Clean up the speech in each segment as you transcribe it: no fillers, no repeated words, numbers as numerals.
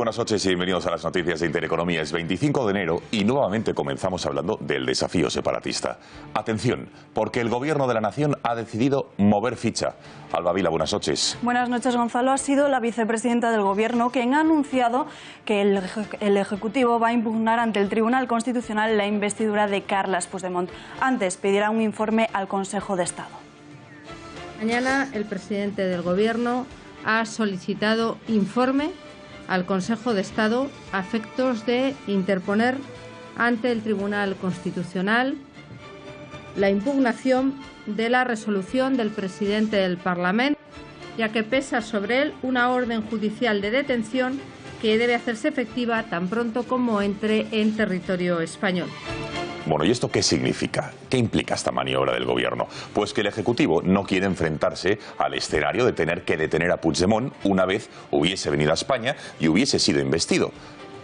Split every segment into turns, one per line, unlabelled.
buenas noches y bienvenidos a las noticias de Intereconomía. Es 25 de enero y nuevamente comenzamos hablando del desafío separatista. Atención, porque el Gobierno de la Nación ha decidido mover ficha. Alba Vila, buenas noches.
Buenas noches, Gonzalo. Ha sido la vicepresidenta del Gobierno quien ha anunciado que el Ejecutivo va a impugnar ante el Tribunal Constitucional la investidura de Carles Puigdemont. Antes pedirá un informe al Consejo de Estado.
Mañana el presidente del Gobierno ha solicitado informe al Consejo de Estado a efectos de interponer ante el Tribunal Constitucional la impugnación de la resolución del presidente del Parlamento, ya que pesa sobre él una orden judicial de detención que debe hacerse efectiva tan pronto como entre en territorio español.
Bueno, ¿y esto qué significa? ¿Qué implica esta maniobra del Gobierno? Pues que el Ejecutivo no quiere enfrentarse al escenario de tener que detener a Puigdemont una vez hubiese venido a España y hubiese sido investido.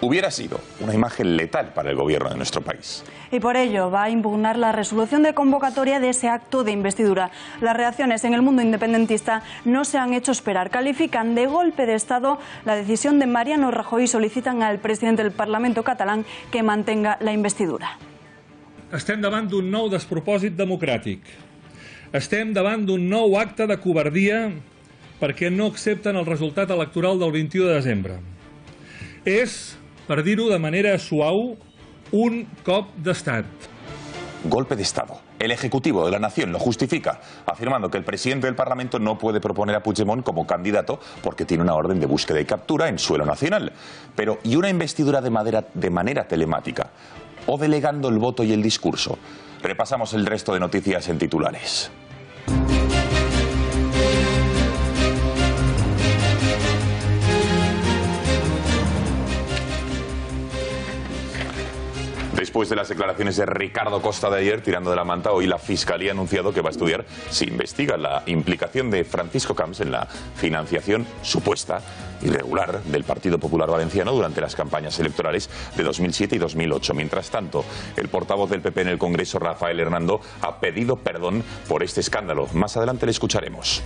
Hubiera sido una imagen letal para el Gobierno de nuestro país.
Y por ello va a impugnar la resolución de convocatoria de ese acto de investidura. Las reacciones en el mundo independentista no se han hecho esperar. Califican de golpe de Estado la decisión de Mariano Rajoy y solicitan al presidente del Parlamento catalán que mantenga la investidura.
Estem davant d'un nou despropòsit democràtic. Estem davant d'un nou acte de covardia perquè no accepten el resultat electoral del 21 de desembre. És, per dir-ho de manera suau, un cop d'estat.
Golpe de Estado. El Ejecutivo de la Nación lo justifica, afirmando que el presidente del Parlamento no puede proponer a Puigdemont como candidato porque tiene una orden de búsqueda y captura en suelo nacional. Pero, ¿y una investidura de manera telemática? ¿O delegando el voto y el discurso? Repasamos el resto de noticias en titulares. Después de las declaraciones de Ricardo Costa de ayer, tirando de la manta, hoy la Fiscalía ha anunciado que va a estudiar si investiga la implicación de Francisco Camps en la financiación supuesta irregular del Partido Popular Valenciano durante las campañas electorales de 2007 y 2008. Mientras tanto, el portavoz del PP en el Congreso, Rafael Hernando, ha pedido perdón por este escándalo. Más adelante le escucharemos.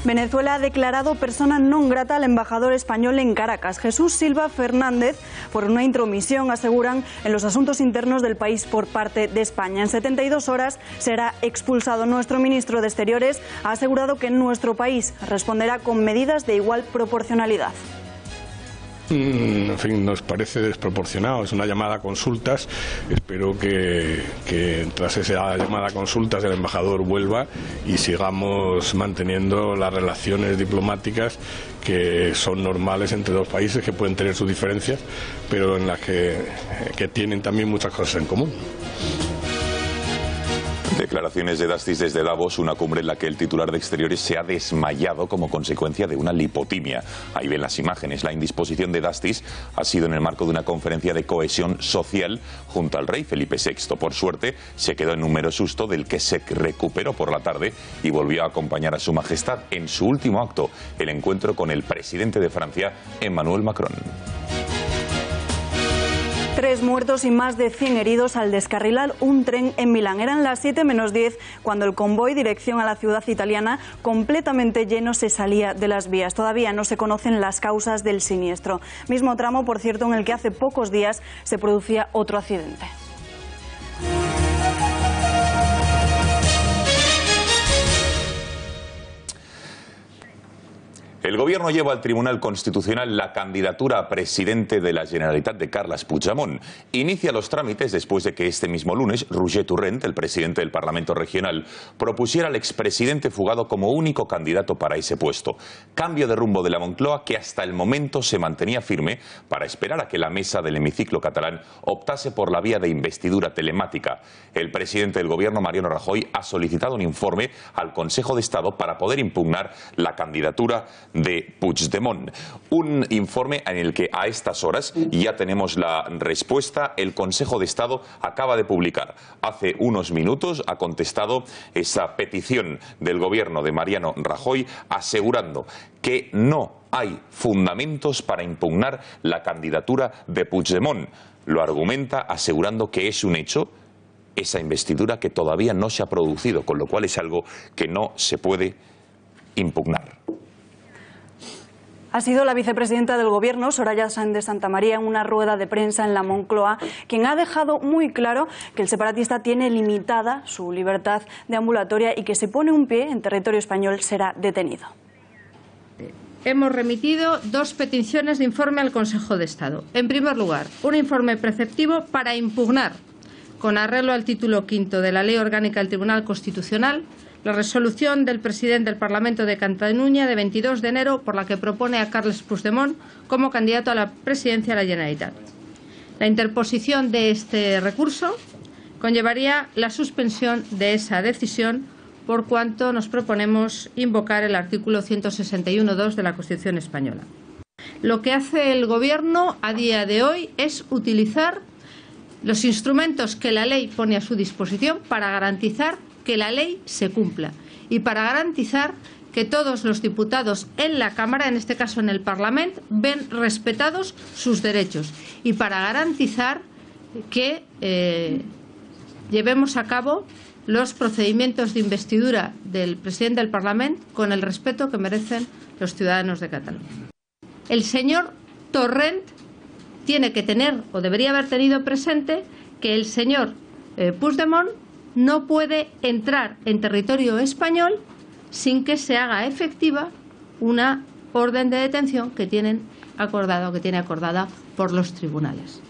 Venezuela ha declarado persona non grata al embajador español en Caracas, Jesús Silva Fernández, por una intromisión, aseguran, en los asuntos internos del país por parte de España. En 72 horas será expulsado. Nuestro ministro de Exteriores ha asegurado que nuestro país responderá con medidas de igual proporcionalidad.
En fin, nos parece desproporcionado. Es una llamada a consultas. Espero que tras esa llamada a consultas el embajador vuelva y sigamos manteniendo las relaciones diplomáticas que son normales entre dos países que pueden tener sus diferencias, pero en las que tienen también muchas cosas en común.
Declaraciones de Dastis desde Davos, una cumbre en la que el titular de Exteriores se ha desmayado como consecuencia de una lipotimia. Ahí ven las imágenes. La indisposición de Dastis ha sido en el marco de una conferencia de cohesión social junto al rey Felipe VI. Por suerte, se quedó en un mero susto del que se recuperó por la tarde y volvió a acompañar a su majestad en su último acto, el encuentro con el presidente de Francia, Emmanuel Macron.
3 muertos y más de 100 heridos al descarrilar un tren en Milán. Eran las 7 menos 10 cuando el convoy dirección a la ciudad italiana, completamente lleno, se salía de las vías. Todavía no se conocen las causas del siniestro. Mismo tramo, por cierto, en el que hace pocos días se producía otro accidente.
El Gobierno lleva al Tribunal Constitucional la candidatura a presidente de la Generalitat de Carles Puigdemont. Inicia los trámites después de que este mismo lunes Roger Torrent, el presidente del Parlamento Regional, propusiera al expresidente fugado como único candidato para ese puesto. Cambio de rumbo de la Moncloa que hasta el momento se mantenía firme para esperar a que la mesa del hemiciclo catalán optase por la vía de investidura telemática. El presidente del Gobierno, Mariano Rajoy, ha solicitado un informe al Consejo de Estado para poder impugnar la candidatura de Puigdemont. Un informe en el que a estas horas ya tenemos la respuesta. El Consejo de Estado acaba de publicar. Hace unos minutos ha contestado esa petición del Gobierno de Mariano Rajoy asegurando que no hay fundamentos para impugnar la candidatura de Puigdemont. Lo argumenta asegurando que es un hecho esa investidura que todavía no se ha producido, con lo cual es algo que no se puede impugnar.
Ha sido la vicepresidenta del Gobierno, Soraya Sáenz de Santamaría, en una rueda de prensa en la Moncloa, quien ha dejado muy claro que el separatista tiene limitada su libertad deambulatoria y que si pone un pie en territorio español será detenido.
Hemos remitido 2 peticiones de informe al Consejo de Estado. En primer lugar, un informe preceptivo para impugnar, con arreglo al título 5º de la Ley Orgánica del Tribunal Constitucional, la resolución del presidente del Parlamento de Cataluña de 22 de enero por la que propone a Carles Puigdemont como candidato a la presidencia de la Generalitat. La interposición de este recurso conllevaría la suspensión de esa decisión, por cuanto nos proponemos invocar el artículo 161.2 de la Constitución española. Lo que hace el Gobierno a día de hoy es utilizar los instrumentos que la ley pone a su disposición para garantizar que la ley se cumpla y para garantizar que todos los diputados en la Cámara, en este caso en el Parlamento, ven respetados sus derechos y para garantizar que llevemos a cabo los procedimientos de investidura del presidente del Parlamento con el respeto que merecen los ciudadanos de Cataluña. El señor Torrent tiene que tener, o debería haber tenido presente, que el señor Puigdemont no puede entrar en territorio español sin que se haga efectiva una orden de detención que tiene acordada por los tribunales.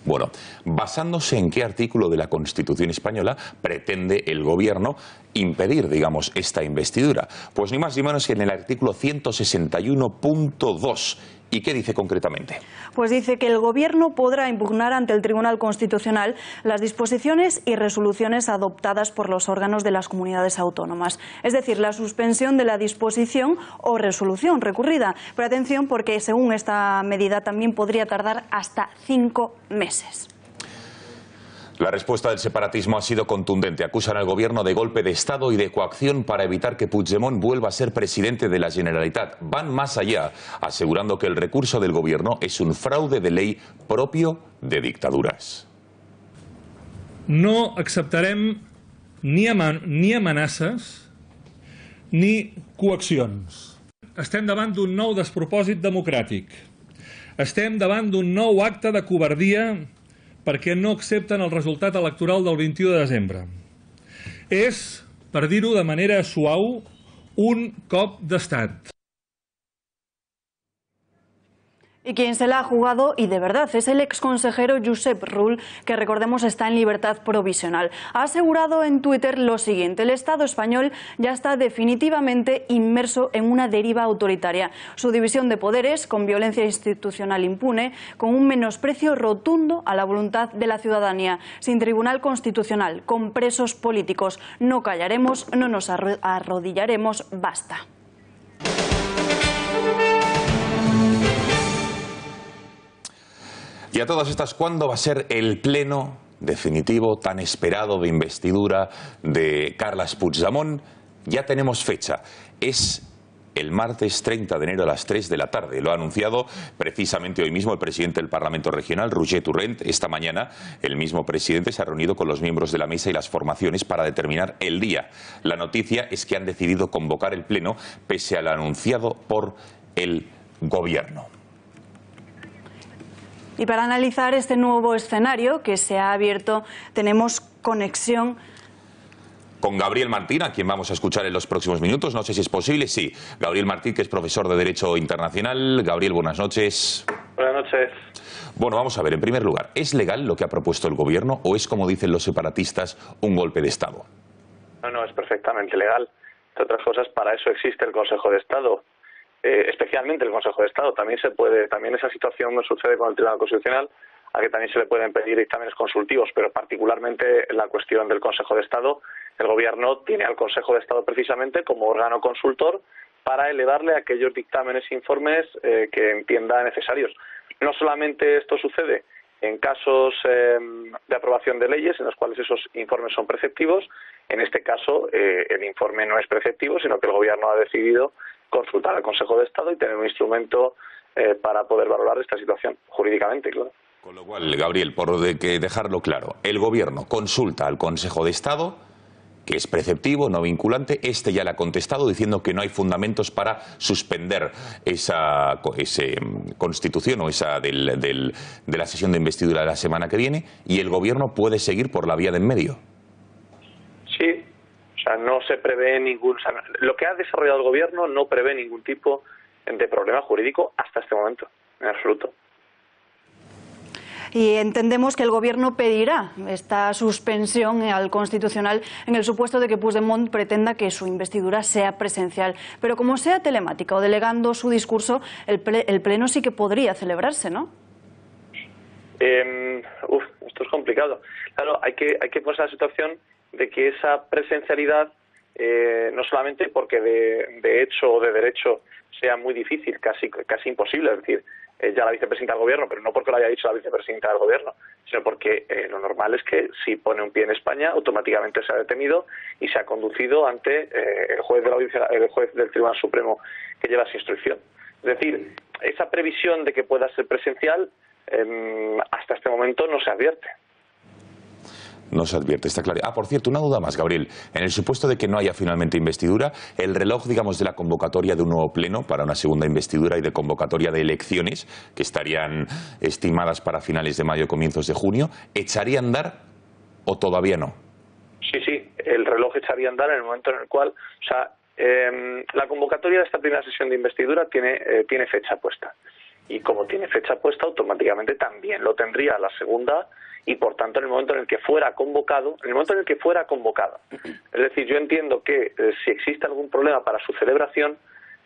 Bueno, ¿basándose en qué artículo de la Constitución española pretende el Gobierno impedir, digamos, esta investidura? Pues ni más ni menos que en el artículo 161.2. ¿Y qué dice concretamente?
Pues dice que el Gobierno podrá impugnar ante el Tribunal Constitucional las disposiciones y resoluciones adoptadas por los órganos de las comunidades autónomas. Es decir, la suspensión de la disposición o resolución recurrida. Pero atención, porque según esta medida también podría tardar hasta 5 meses.
La respuesta del separatismo ha sido contundente. Acusan al Gobierno de golpe de Estado y de coacción para evitar que Puigdemont vuelva a ser presidente de la Generalitat. Van más allá, asegurando que el recurso del Gobierno es un fraude de ley propio de dictaduras.
No acceptarem ni amenaces ni coaccions. Estem davant d'un nou despropòsit democràtic. Estem davant d'un nou acte de covardia perquè no accepten el resultat electoral del 21 de desembre. És, per dir-ho de manera suau, un cop d'estat.
Y quien se la ha jugado, y de verdad, es el exconsejero Josep Rull, que recordemos está en libertad provisional. Ha asegurado en Twitter lo siguiente: el Estado español ya está definitivamente inmerso en una deriva autoritaria. Su división de poderes, con violencia institucional impune, con un menosprecio rotundo a la voluntad de la ciudadanía, sin tribunal constitucional, con presos políticos. No callaremos, no nos arrodillaremos, basta.
Y a todas estas, ¿cuándo va a ser el pleno definitivo tan esperado de investidura de Carles Puigdemont? Ya tenemos fecha. Es el martes 30 de enero a las 3 de la tarde. Lo ha anunciado precisamente hoy mismo el presidente del Parlamento Regional, Roger Torrent. Esta mañana el mismo presidente se ha reunido con los miembros de la mesa y las formaciones para determinar el día. La noticia es que han decidido convocar el pleno pese al anunciado por el Gobierno.
Y para analizar este nuevo escenario que se ha abierto, tenemos conexión
con Gabriel Martín, a quien vamos a escuchar en los próximos minutos. No sé si es posible. Sí, Gabriel Martín, que es profesor de Derecho Internacional. Gabriel, buenas noches.
Buenas noches.
Bueno, vamos a ver, en primer lugar, ¿es legal lo que ha propuesto el Gobierno o es, como dicen los separatistas, un golpe de Estado?
No, es perfectamente legal. Entre otras cosas, para eso existe el Consejo de Estado. Especialmente el Consejo de Estado. También esa situación no sucede con el Tribunal Constitucional, a que también se le pueden pedir dictámenes consultivos, pero particularmente la cuestión del Consejo de Estado, el Gobierno tiene al Consejo de Estado precisamente como órgano consultor para elevarle aquellos dictámenes e informes que entienda necesarios. No solamente esto sucede en casos de aprobación de leyes en los cuales esos informes son preceptivos. En este caso el informe no es preceptivo, sino que el Gobierno ha decidido consultar al Consejo de Estado y tener un instrumento para poder valorar esta situación jurídicamente, claro.
Con lo cual, Gabriel, por dejarlo claro, el Gobierno consulta al Consejo de Estado que es preceptivo, no vinculante. Este ya le ha contestado diciendo que no hay fundamentos para suspender esa constitución o esa de la sesión de investidura de la semana que viene, y el Gobierno puede seguir por la vía de en medio.
Sí, o sea, no se prevé ningún... O sea, lo que ha desarrollado el Gobierno no prevé ningún tipo de problema jurídico hasta este momento, en absoluto.
Y entendemos que el Gobierno pedirá esta suspensión al Constitucional en el supuesto de que Puigdemont pretenda que su investidura sea presencial. Pero como sea telemática o delegando su discurso, el Pleno sí que podría celebrarse, ¿no?
Esto es complicado. Claro, hay que ponerse la situación de que esa presencialidad, no solamente porque de hecho o de derecho sea muy difícil, casi imposible, es decir, ya la vicepresidenta del Gobierno, pero no porque lo haya dicho la vicepresidenta del Gobierno, sino porque lo normal es que si pone un pie en España, automáticamente se ha detenido y se ha conducido ante el juez del Tribunal Supremo que lleva esa instrucción. Es decir, esa previsión de que pueda ser presencial hasta este momento no se advierte.
No se advierte, está claro. Por cierto, una duda más, Gabriel. En el supuesto de que no haya finalmente investidura, el reloj, digamos, de la convocatoria de un nuevo pleno para una segunda investidura y de convocatoria de elecciones, que estarían estimadas para finales de mayo, comienzos de junio, ¿echaría a andar o todavía no?
Sí, el reloj echaría a andar en el momento en el cual... O sea, la convocatoria de esta primera sesión de investidura tiene fecha puesta. Y como tiene fecha puesta, automáticamente también lo tendría la segunda, y por tanto en el momento en el que fuera convocado, es decir, yo entiendo que si existe algún problema para su celebración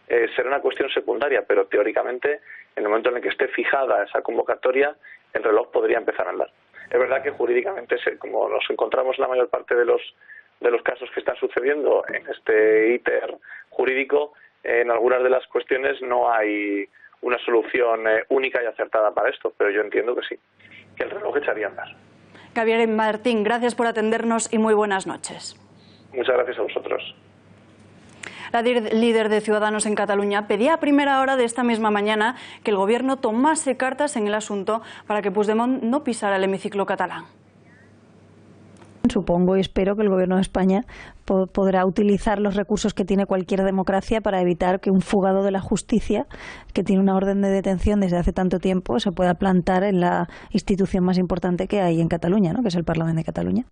será una cuestión secundaria, pero teóricamente en el momento en el que esté fijada esa convocatoria, el reloj podría empezar a andar. Es verdad que jurídicamente, como nos encontramos en la mayor parte de los casos que están sucediendo en este íter jurídico, en algunas de las cuestiones no hay una solución única y acertada para esto, pero yo entiendo que sí, que el reloj echaría a andar.
Javier Martín, gracias por atendernos y muy buenas noches.
Muchas gracias a vosotros.
La líder de Ciudadanos en Cataluña pedía a primera hora de esta misma mañana que el Gobierno tomase cartas en el asunto para que Puigdemont no pisara el hemiciclo catalán.
Supongo y espero que el Gobierno de España podrá utilizar los recursos que tiene cualquier democracia para evitar que un fugado de la justicia, que tiene una orden de detención desde hace tanto tiempo, se pueda plantar en la institución más importante que hay en Cataluña, ¿no?, que es el Parlamento de Cataluña.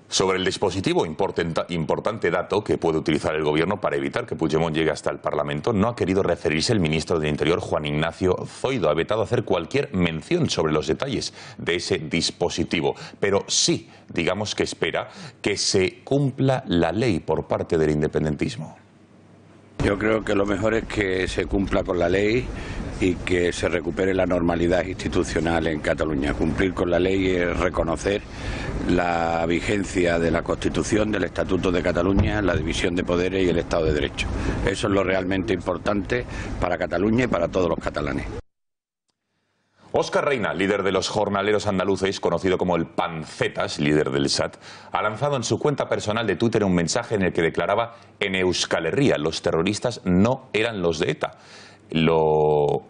Sobre el dispositivo, importante dato que puede utilizar el Gobierno para evitar que Puigdemont llegue hasta el Parlamento, no ha querido referirse el ministro del Interior, Juan Ignacio Zoido. Ha vetado hacer cualquier mención sobre los detalles de ese dispositivo. Pero sí, digamos que espera que se cumpla la ley por parte del independentismo.
Yo creo que lo mejor es que se cumpla con la ley y que se recupere la normalidad institucional en Cataluña. Cumplir con la ley es reconocer la vigencia de la Constitución, del Estatuto de Cataluña, la división de poderes y el Estado de Derecho. Eso es lo realmente importante para Cataluña y para todos los catalanes.
Óscar Reina, líder de los jornaleros andaluces, conocido como el Pancetas, líder del SAT, ha lanzado en su cuenta personal de Twitter un mensaje en el que declaraba: en Euskal Herria los terroristas no eran los de ETA,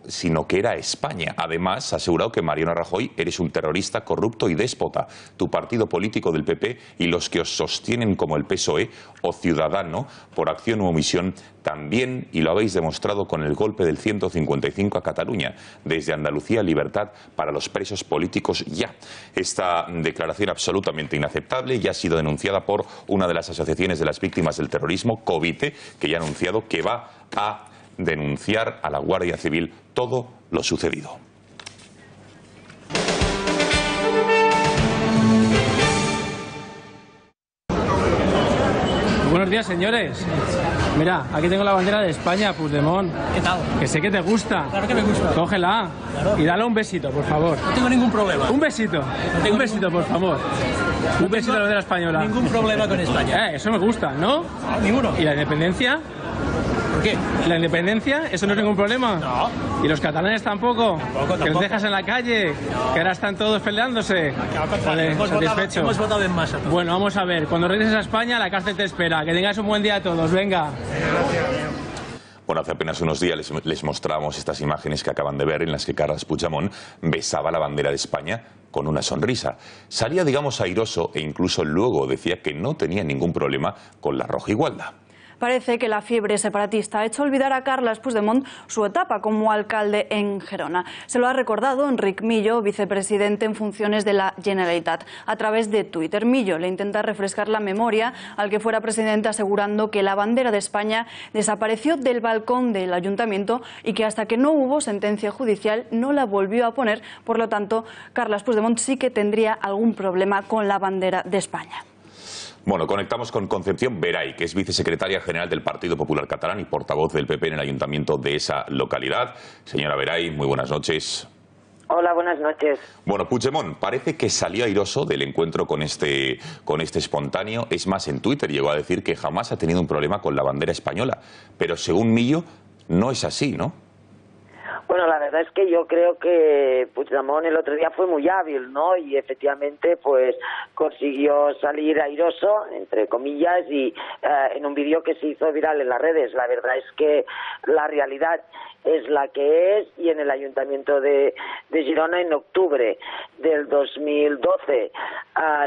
sino que era España. Además, ha asegurado que Mariano Rajoy, eres un terrorista corrupto y déspota. Tu partido político del PP y los que os sostienen como el PSOE o Ciudadano, por acción u omisión, también, y lo habéis demostrado con el golpe del 155 a Cataluña. Desde Andalucía, libertad para los presos políticos ya. Esta declaración absolutamente inaceptable ya ha sido denunciada por una de las asociaciones de las víctimas del terrorismo, Covite, que ya ha anunciado que va a denunciar a la Guardia Civil todo lo sucedido.
Buenos días, señores. Mira, aquí tengo la bandera de España, Puigdemont.
¿Qué tal?
Que sé que te gusta.
Claro que me gusta.
Cógela, claro, y dale un besito, por favor.
No tengo ningún problema.
Un besito. Un besito, por favor. Un besito a la bandera española.
Ningún problema con España.
Eso me gusta, ¿no?
Ninguno.
¿Y la independencia?
¿Por qué?
¿La independencia? ¿Eso no es ningún problema?
No.
¿Y los catalanes tampoco?
Tampoco.
¿Que los dejas en la calle? No. ¿Que ahora están todos peleándose? Joder, satisfecho.
Hemos votado en masa.
Bueno, vamos a ver. Cuando regreses a España, la cárcel te espera. Que tengáis un buen día a todos. Venga.
Bueno, hace apenas unos días les mostramos estas imágenes que acaban de ver en las que Carles Puigdemont besaba la bandera de España con una sonrisa. Salía, digamos, airoso e incluso luego decía que no tenía ningún problema con la rojigualda.
Parece que la fiebre separatista ha hecho olvidar a Carles Puigdemont su etapa como alcalde en Gerona. Se lo ha recordado Enric Millo, vicepresidente en funciones de la Generalitat, a través de Twitter. Millo le intenta refrescar la memoria al que fuera presidente, asegurando que la bandera de España desapareció del balcón del ayuntamiento y que hasta que no hubo sentencia judicial no la volvió a poner. Por lo tanto, Carles Puigdemont sí que tendría algún problema con la bandera de España.
Bueno, conectamos con Concepción Veray, que es vicesecretaria general del Partido Popular Catalán y portavoz del PP en el ayuntamiento de esa localidad. Señora Veray, muy buenas noches.
Hola, buenas noches.
Bueno, Puigdemont parece que salió airoso del encuentro con este espontáneo. Es más, en Twitter llegó a decir que jamás ha tenido un problema con la bandera española. Pero según Millo, no es así, ¿no?
Bueno, la verdad es que yo creo que Puigdemont el otro día fue muy hábil, ¿no? Y efectivamente, pues consiguió salir airoso, entre comillas, y en un vídeo que se hizo viral en las redes. La verdad es que la realidad es la que es, y en el Ayuntamiento de Girona, en octubre del 2012,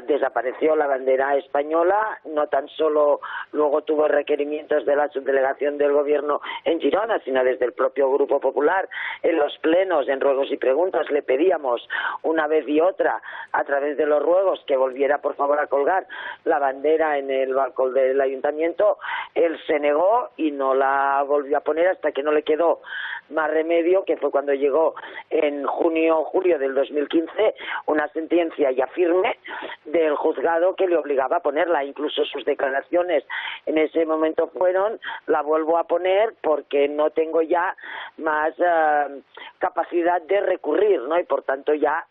desapareció la bandera española. No tan solo luego tuvo requerimientos de la subdelegación del Gobierno en Girona, sino desde el propio Grupo Popular. En los plenos, en ruegos y preguntas, le pedíamos una vez y otra, a través de los ruegos, que volviera por favor a colgar la bandera en el balcón del Ayuntamiento. Él se negó y no la volvió a poner hasta que no le quedó más remedio, que fue cuando llegó en junio o julio del 2015 una sentencia ya firme del juzgado que le obligaba a ponerla. Incluso sus declaraciones en ese momento fueron: la vuelvo a poner porque no tengo ya más capacidad de recurrir, ¿no? Y por tanto ya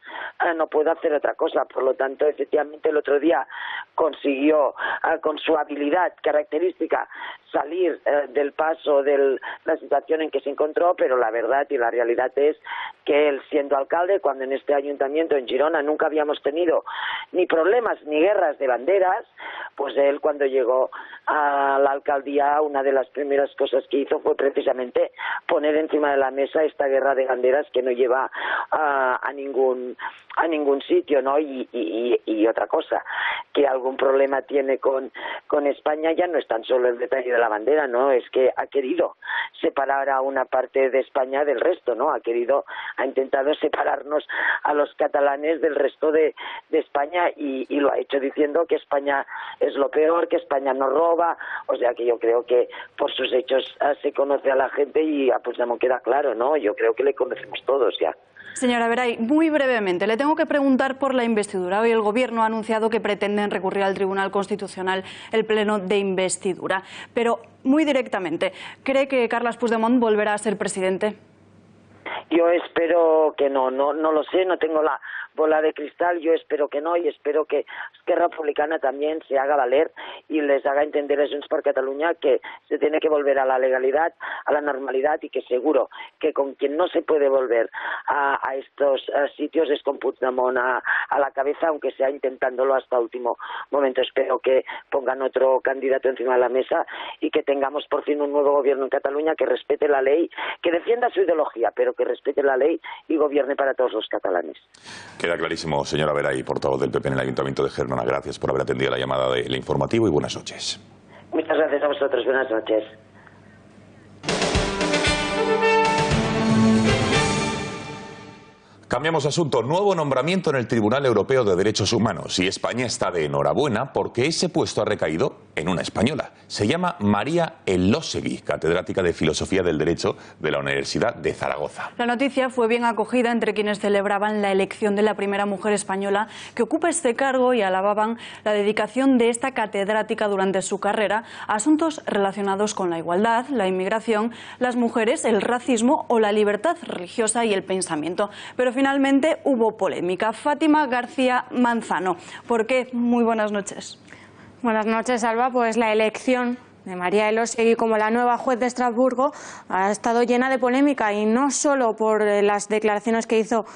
no puedo hacer otra cosa. Por lo tanto, efectivamente, el otro día consiguió con su habilidad característica salir del paso de la situación en que se encontró, pero la verdad y la realidad es que él, siendo alcalde, cuando en este ayuntamiento en Girona nunca habíamos tenido ni problemas ni guerras de banderas, pues él, cuando llegó a la alcaldía, una de las primeras cosas que hizo fue precisamente poner encima de la mesa esta guerra de banderas que no lleva a ningún sitio, ¿no? Y otra cosa, que algún problema tiene con España ya no es tan solo el detalle de la bandera, ¿no? Es que ha querido separar a una parte de España del resto, ¿no? Ha intentado separarnos a los catalanes del resto de España, y lo ha hecho diciendo que España es lo peor, que España nos roba. O sea que yo creo que por sus hechos se conoce a la gente, y a Puigdemont queda claro, ¿no? Yo creo que le conocemos todos ya.
Señora Veray, muy brevemente, le tengo que preguntar por la investidura. Hoy el Gobierno ha anunciado que pretenden recurrir al Tribunal Constitucional el pleno de investidura. Pero, muy directamente, ¿cree que Carles Puigdemont volverá a ser presidente?
Yo espero que no lo sé, no tengo la bola de cristal. Yo espero que no, y espero que Esquerra Republicana también se haga valer y les haga entender a Junts per Catalunya que se tiene que volver a la legalidad, a la normalidad, y que seguro que con quien no se puede volver a estos sitios es con Puigdemont a la cabeza, aunque sea intentándolo hasta último momento. Espero que pongan otro candidato encima de la mesa y que tengamos por fin un nuevo gobierno en Cataluña que respete la ley, que defienda su ideología, pero que respete la ley y gobierne para todos los catalanes.
Queda clarísimo, señora Veray, portavoz del PP en el Ayuntamiento de Gerona. Gracias por haber atendido la llamada del informativo y buenas noches.
Muchas gracias a vosotros. Buenas noches.
Cambiamos de asunto. Nuevo nombramiento en el Tribunal Europeo de Derechos Humanos. Y España está de enhorabuena porque ese puesto ha recaído en una española. Se llama María Elósegui, catedrática de Filosofía del Derecho de la Universidad de Zaragoza.
La noticia fue bien acogida entre quienes celebraban la elección de la primera mujer española que ocupa este cargo, y alababan la dedicación de esta catedrática durante su carrera a asuntos relacionados con la igualdad, la inmigración, las mujeres, el racismo o la libertad religiosa y el pensamiento. Pero finalmente hubo polémica. Fátima García Manzano, ¿por qué? Muy buenas noches.
Buenas noches, Alba. Pues la elección de María Elósegui como la nueva juez de Estrasburgo ha estado llena de polémica, y no solo por las declaraciones que hizo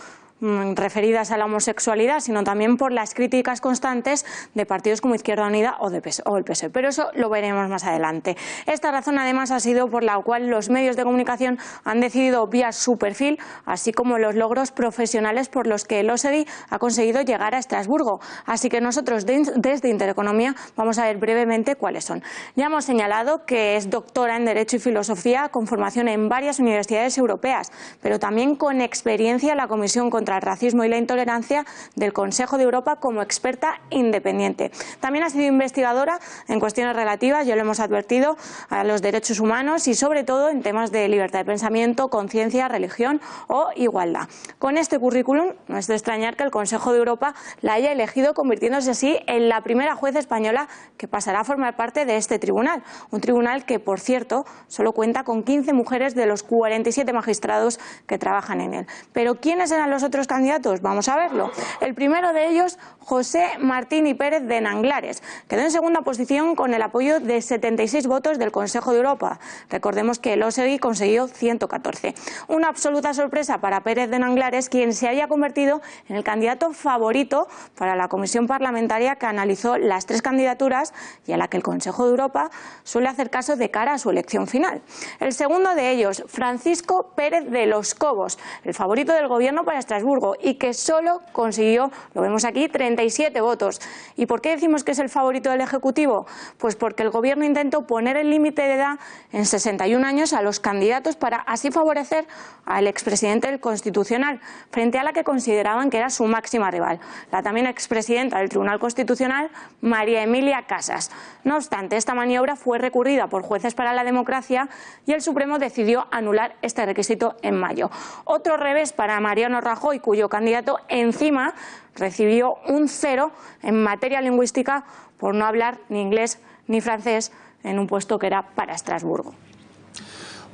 referidas a la homosexualidad, sino también por las críticas constantes de partidos como Izquierda Unida o el PSOE. Pero eso lo veremos más adelante. Esta razón, además, ha sido por la cual los medios de comunicación han decidido obviar su perfil, así como los logros profesionales por los que Elósegui ha conseguido llegar a Estrasburgo. Así que nosotros, desde Intereconomía, vamos a ver brevemente cuáles son. Ya hemos señalado que es doctora en Derecho y Filosofía, con formación en varias universidades europeas, pero también con experiencia en la Comisión contra el Racismo y la Intolerancia del Consejo de Europa como experta independiente. También ha sido investigadora en cuestiones relativas, ya lo hemos advertido, a los derechos humanos y sobre todo en temas de libertad de pensamiento, conciencia, religión o igualdad. Con este currículum no es de extrañar que el Consejo de Europa la haya elegido, convirtiéndose así en la primera juez española que pasará a formar parte de este tribunal. Un tribunal que, por cierto, solo cuenta con 15 mujeres de los 47 magistrados que trabajan en él. Pero ¿quiénes eran los otros candidatos? Vamos a verlo. El primero de ellos, José Martín y Pérez de Nanglares, quedó en segunda posición con el apoyo de 76 votos del Consejo de Europa. Recordemos que Elósegui consiguió 114. Una absoluta sorpresa para Pérez de Nanglares, quien se había convertido en el candidato favorito para la comisión parlamentaria que analizó las tres candidaturas y a la que el Consejo de Europa suele hacer caso de cara a su elección final. El segundo de ellos, Francisco Pérez de los Cobos, el favorito del gobierno para Estrasburgo y que solo consiguió, lo vemos aquí, 37 votos. ¿Y por qué decimos que es el favorito del Ejecutivo? Pues porque el gobierno intentó poner el límite de edad en 61 años a los candidatos para así favorecer al expresidente del Constitucional, frente a la que consideraban que era su máxima rival, la también expresidenta del Tribunal Constitucional, María Emilia Casas. No obstante, esta maniobra fue recurrida por Jueces para la Democracia y el Supremo decidió anular este requisito en mayo. Otro revés para Mariano Rajoy, cuyo candidato encima recibió un 0 en materia lingüística por no hablar ni inglés ni francés en un puesto que era para Estrasburgo.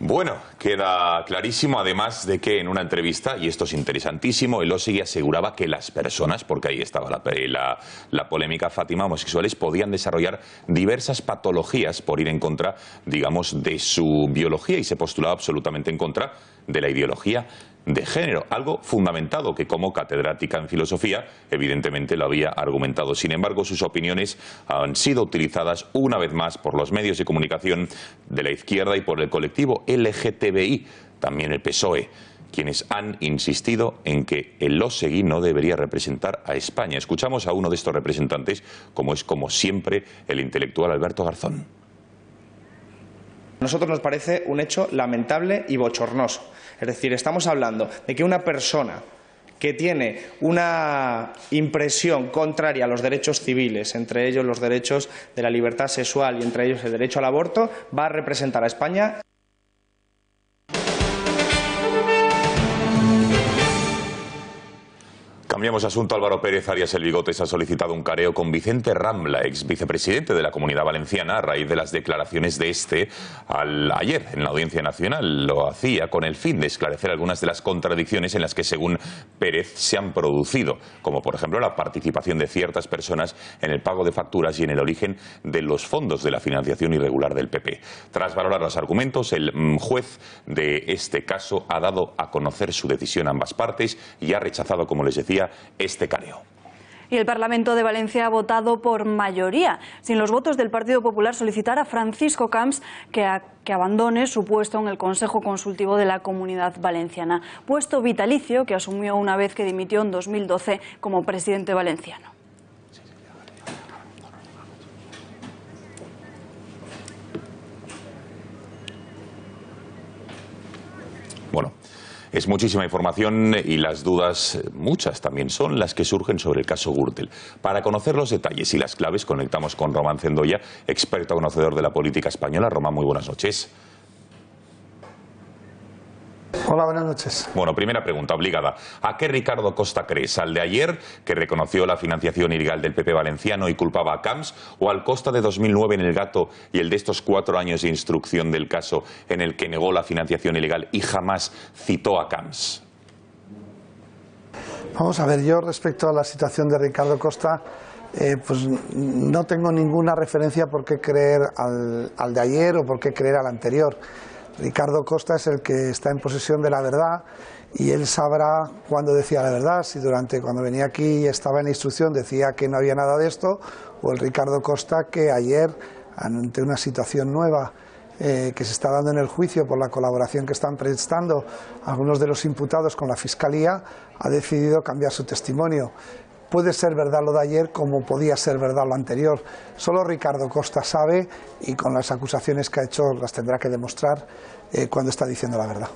Bueno, queda clarísimo, además de que en una entrevista, y esto es interesantísimo, Elósegui aseguraba que las personas, porque ahí estaba la polémica, Fátima, homosexuales, podían desarrollar diversas patologías por ir en contra, digamos, de su biología, y se postulaba absolutamente en contra de la ideología de género, algo fundamentado que como catedrática en filosofía evidentemente lo había argumentado. Sin embargo, sus opiniones han sido utilizadas una vez más por los medios de comunicación de la izquierda y por el colectivo LGTBI, también el PSOE, quienes han insistido en que Elósegui no debería representar a España. Escuchamos a uno de estos representantes, como es como siempre el intelectual Alberto Garzón.
A nosotros nos parece un hecho lamentable y bochornoso. Es decir, estamos hablando de que una persona que tiene una impresión contraria a los derechos civiles, entre ellos los derechos de la libertad sexual y entre ellos el derecho al aborto, va a representar a España.
Cambiamos asunto. Álvaro Pérez Arias El Bigotes ha solicitado un careo con Vicente Rambla, ex vicepresidente de la Comunidad Valenciana, a raíz de las declaraciones de este ayer en la Audiencia Nacional. Lo hacía con el fin de esclarecer algunas de las contradicciones en las que, según Pérez, se han producido, como por ejemplo la participación de ciertas personas en el pago de facturas y en el origen de los fondos de la financiación irregular del PP. Tras valorar los argumentos, el juez de este caso ha dado a conocer su decisión a ambas partes y ha rechazado, como les decía, este careo.
Y el Parlamento de Valencia ha votado por mayoría, sin los votos del Partido Popular, solicitar a Francisco Camps que abandone su puesto en el Consejo Consultivo de la Comunidad Valenciana, puesto vitalicio que asumió una vez que dimitió en 2012 como presidente valenciano.
Bueno, es muchísima información y las dudas, muchas también, son las que surgen sobre el caso Gürtel. Para conocer los detalles y las claves, conectamos con Román Cendoya, experto conocedor de la política española. Román, muy buenas noches.
Hola, buenas noches.
Bueno, primera pregunta obligada. ¿A qué Ricardo Costa crees? ¿Al de ayer, que reconoció la financiación ilegal del PP valenciano y culpaba a Camps? ¿O al Costa de 2009 en El Gato y el de estos 4 años de instrucción del caso en el que negó la financiación ilegal y jamás citó a Camps?
Vamos a ver, yo respecto a la situación de Ricardo Costa, pues no tengo ninguna referencia por qué creer al de ayer o por qué creer al anterior. Ricardo Costa es el que está en posesión de la verdad y él sabrá cuándo decía la verdad, si cuando venía aquí y estaba en la instrucción decía que no había nada de esto, o el Ricardo Costa que ayer, ante una situación nueva que se está dando en el juicio por la colaboración que están prestando algunos de los imputados con la Fiscalía, ha decidido cambiar su testimonio. Puede ser verdad lo de ayer como podía ser verdad lo anterior. Solo Ricardo Costa sabe, y con las acusaciones que ha hecho las tendrá que demostrar cuando está diciendo la verdad.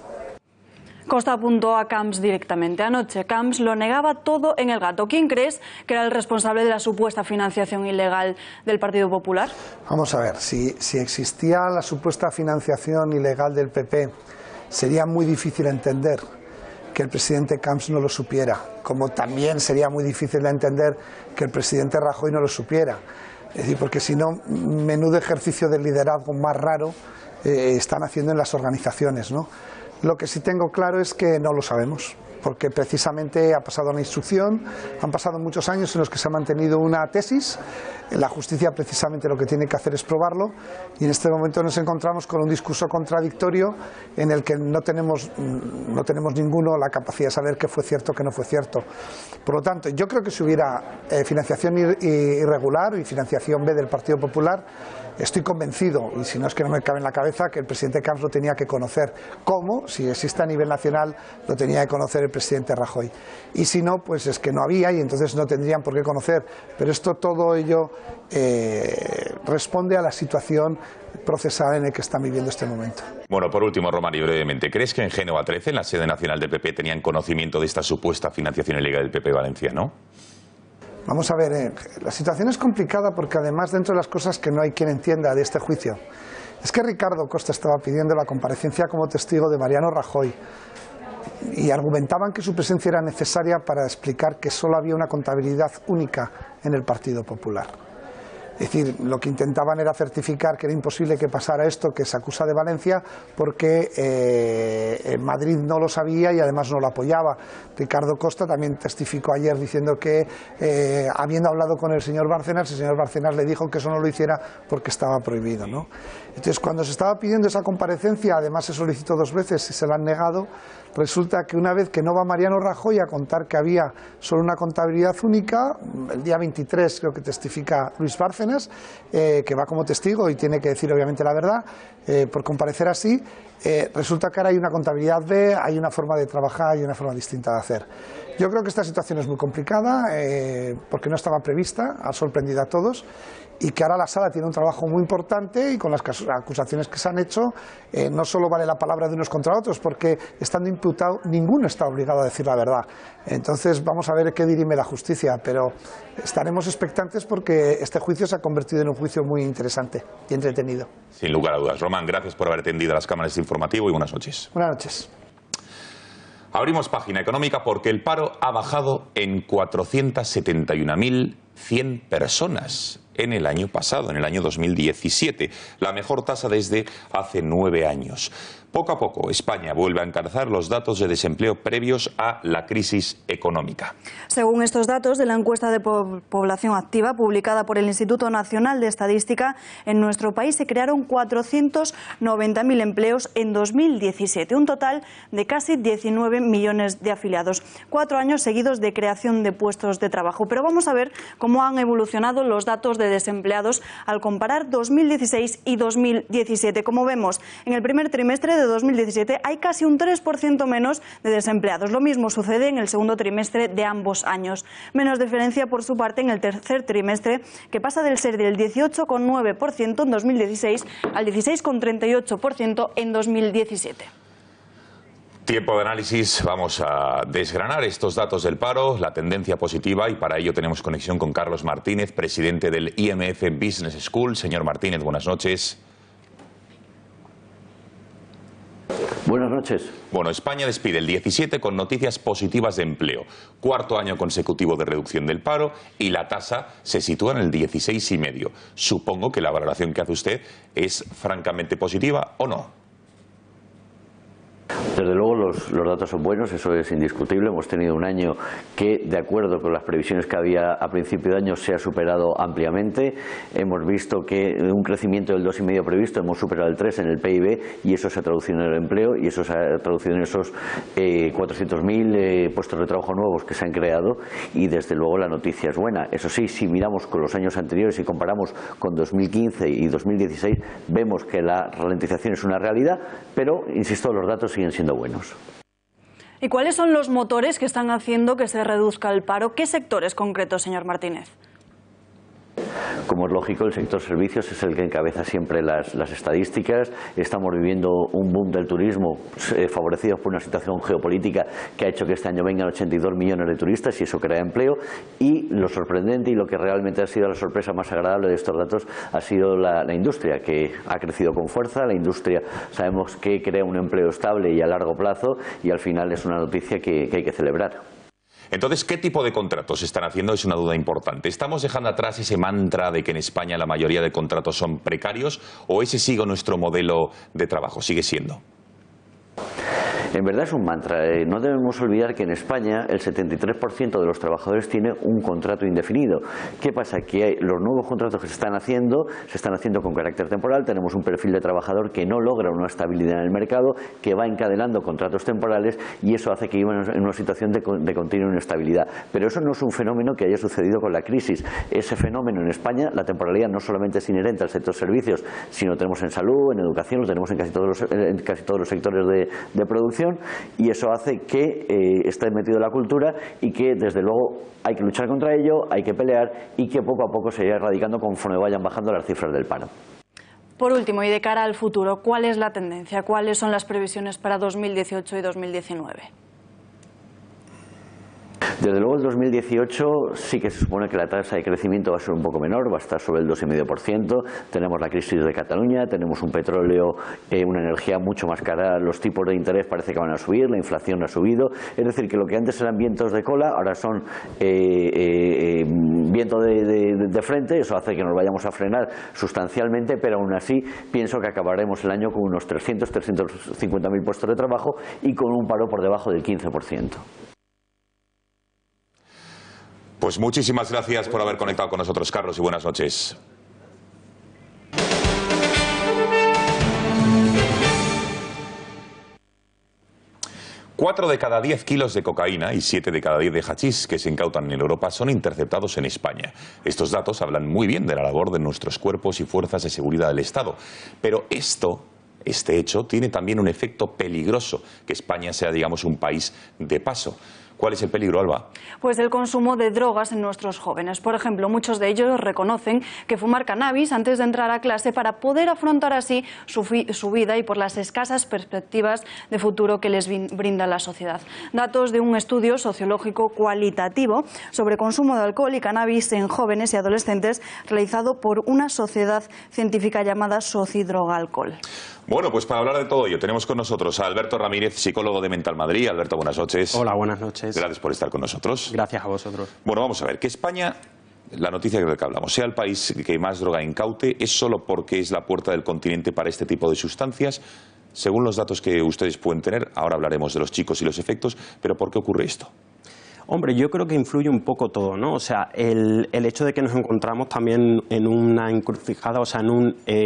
Costa apuntó a Camps directamente. Anoche Camps lo negaba todo en El Gato. ¿Quién crees que era el responsable de la supuesta financiación ilegal del Partido Popular?
Vamos a ver, si existía la supuesta financiación ilegal del PP, sería muy difícil entender que el presidente Camps no lo supiera, como también sería muy difícil de entender que el presidente Rajoy no lo supiera. Es decir, porque si no, menudo ejercicio de liderazgo más raro están haciendo en las organizaciones, ¿no? Lo que sí tengo claro es que no lo sabemos, porque precisamente ha pasado una instrucción, han pasado muchos años en los que se ha mantenido una tesis, la justicia precisamente lo que tiene que hacer es probarlo, y en este momento nos encontramos con un discurso contradictorio en el que no tenemos ninguno la capacidad de saber qué fue cierto, qué no fue cierto. Por lo tanto, yo creo que si hubiera financiación irregular y financiación B del Partido Popular, estoy convencido, y si no es que no me cabe en la cabeza, que el presidente Camps lo tenía que conocer. ¿Cómo? Si existe a nivel nacional, lo tenía que conocer el presidente Rajoy. Y si no, pues es que no había y entonces no tendrían por qué conocer. Pero esto, todo ello, responde a la situación procesal en la que están viviendo este momento.
Bueno, por último, Román, y brevemente, ¿crees que en Génova 13, en la sede nacional del PP, tenían conocimiento de esta supuesta financiación ilegal del PP valenciano?
Vamos a ver, la situación es complicada porque además dentro de las cosas que no hay quien entienda de este juicio, es que Ricardo Costa estaba pidiendo la comparecencia como testigo de Mariano Rajoy y argumentaban que su presencia era necesaria para explicar que solo había una contabilidad única en el Partido Popular. Es decir, lo que intentaban era certificar que era imposible que pasara esto que se acusa de Valencia porque Madrid no lo sabía y además no lo apoyaba. Ricardo Costa también testificó ayer diciendo que habiendo hablado con el señor Bárcenas le dijo que eso no lo hiciera porque estaba prohibido, ¿no? Entonces, cuando se estaba pidiendo esa comparecencia, además se solicitó 2 veces y se la han negado, resulta que una vez que no va Mariano Rajoy a contar que había solo una contabilidad única, el día 23 creo que testifica Luis Bárcenas, que va como testigo y tiene que decir obviamente la verdad, por comparecer así, resulta que ahora hay una contabilidad B, hay una forma de trabajar y una forma distinta de hacer. Yo creo que esta situación es muy complicada porque no estaba prevista, ha sorprendido a todos, y que ahora la sala tiene un trabajo muy importante y con las acusaciones que se han hecho no solo vale la palabra de unos contra otros, porque estando imputado ninguno está obligado a decir la verdad. Entonces vamos a ver qué dirime la justicia, pero estaremos expectantes porque este juicio se ha convertido en un juicio muy interesante y entretenido.
Sin lugar a dudas. Román, gracias por haber atendido a las cámaras de informativo y buenas noches.
Buenas noches.
Abrimos página económica porque el paro ha bajado en 471.100 personas en el año pasado, en el año 2017, la mejor tasa desde hace 9 años. Poco a poco, España vuelve a encauzar los datos de desempleo previos a la crisis económica.
Según estos datos de la encuesta de población activa publicada por el Instituto Nacional de Estadística, en nuestro país se crearon 490.000 empleos en 2017, un total de casi 19 millones de afiliados. 4 años seguidos de creación de puestos de trabajo. Pero vamos a ver cómo han evolucionado los datos de desempleados al comparar 2016 y 2017. Como vemos, en el primer trimestre de 2017 hay casi un 3% menos de desempleados. Lo mismo sucede en el segundo trimestre de ambos años. Menos diferencia por su parte en el tercer trimestre, que pasa del ser del 18,9% en 2016 al 16,38% en 2017.
Tiempo de análisis, vamos a desgranar estos datos del paro, la tendencia positiva, y para ello tenemos conexión con Carlos Martínez, presidente del IMF Business School. Señor Martínez, buenas noches.
Buenas noches.
Bueno, España despide el 17 con noticias positivas de empleo. 4º año consecutivo de reducción del paro y la tasa se sitúa en el 16,5. Supongo que la valoración que hace usted es francamente positiva, ¿o no?
Desde luego los datos son buenos, eso es indiscutible. Hemos tenido un año que, de acuerdo con las previsiones que había a principio de año, se ha superado ampliamente. Hemos visto que un crecimiento del 2,5% previsto, hemos superado el 3% en el PIB, y eso se ha traducido en el empleo, y eso se ha traducido en esos 400.000 puestos de trabajo nuevos que se han creado, y desde luego la noticia es buena. Eso sí, si miramos con los años anteriores y comparamos con 2015 y 2016, vemos que la ralentización es una realidad, pero, insisto, los datos siguen siendo buenos.
¿Y cuáles son los motores que están haciendo que se reduzca el paro? ¿Qué sectores concretos, señor Martínez?
Como es lógico, el sector servicios es el que encabeza siempre las estadísticas. Estamos viviendo un boom del turismo favorecidos por una situación geopolítica que ha hecho que este año vengan 82 millones de turistas, y eso crea empleo. Y lo sorprendente y lo que realmente ha sido la sorpresa más agradable de estos datos ha sido la industria, que ha crecido con fuerza. La industria sabemos que crea un empleo estable y a largo plazo, y al final es una noticia que hay que celebrar.
Entonces, ¿qué tipo de contratos se están haciendo? Es una duda importante. ¿Estamos dejando atrás ese mantra de que en España la mayoría de contratos son precarios, o ese sigue nuestro modelo de trabajo? ¿Sigue siendo?
En verdad es un mantra. No debemos olvidar que en España el 73% de los trabajadores tiene un contrato indefinido. ¿Qué pasa? Que los nuevos contratos que se están haciendo con carácter temporal. Tenemos un perfil de trabajador que no logra una estabilidad en el mercado, que va encadenando contratos temporales, y eso hace que vivamos en una situación de continua inestabilidad. Pero eso no es un fenómeno que haya sucedido con la crisis. Ese fenómeno en España, la temporalidad, no solamente es inherente al sector servicios, sino lo tenemos en salud, en educación, lo tenemos en casi todos los sectores de producción. Y eso hace que esté metido en la cultura, y que desde luego hay que luchar contra ello, hay que pelear, y que poco a poco se irá erradicando conforme vayan bajando las cifras del paro.
Por último, y de cara al futuro, ¿cuál es la tendencia? ¿Cuáles son las previsiones para 2018 y 2019?
Desde luego el 2018 sí que se supone que la tasa de crecimiento va a ser un poco menor, va a estar sobre el 2,5%. Tenemos la crisis de Cataluña, tenemos un petróleo, una energía mucho más cara, los tipos de interés parece que van a subir, la inflación ha subido. Es decir, que lo que antes eran vientos de cola, ahora son viento de frente. Eso hace que nos vayamos a frenar sustancialmente, pero aún así pienso que acabaremos el año con unos 350.000 puestos de trabajo y con un paro por debajo del 15%.
Pues muchísimas gracias por haber conectado con nosotros, Carlos, y buenas noches. Cuatro de cada 10 kilos de cocaína y 7 de cada 10 de hachís que se incautan en Europa son interceptados en España. Estos datos hablan muy bien de la labor de nuestros cuerpos y fuerzas de seguridad del Estado. Pero este hecho tiene también un efecto peligroso, que España sea, digamos, un país de paso. ¿Cuál es el peligro, Alba?
Pues el consumo de drogas en nuestros jóvenes. Por ejemplo, muchos de ellos reconocen que fumar cannabis antes de entrar a clase para poder afrontar así su vida, y por las escasas perspectivas de futuro que les brinda la sociedad. Datos de un estudio sociológico cualitativo sobre consumo de alcohol y cannabis en jóvenes y adolescentes realizado por una sociedad científica llamada Socidroga-Alcohol.
Bueno, pues para hablar de todo ello tenemos con nosotros a Alberto Ramírez, psicólogo de Mental Madrid. Alberto, buenas noches.
Hola, buenas noches.
Gracias por estar con nosotros.
Gracias a vosotros.
Bueno, vamos a ver, que España, la noticia de que hablamos, sea el país que más droga incaute, ¿es solo porque es la puerta del continente para este tipo de sustancias? Según los datos que ustedes pueden tener, ahora hablaremos de los chicos y los efectos, pero ¿por qué ocurre esto?
Hombre, yo creo que influye un poco todo, ¿no? O sea, el hecho de que nos encontramos también en una encrucijada, o sea,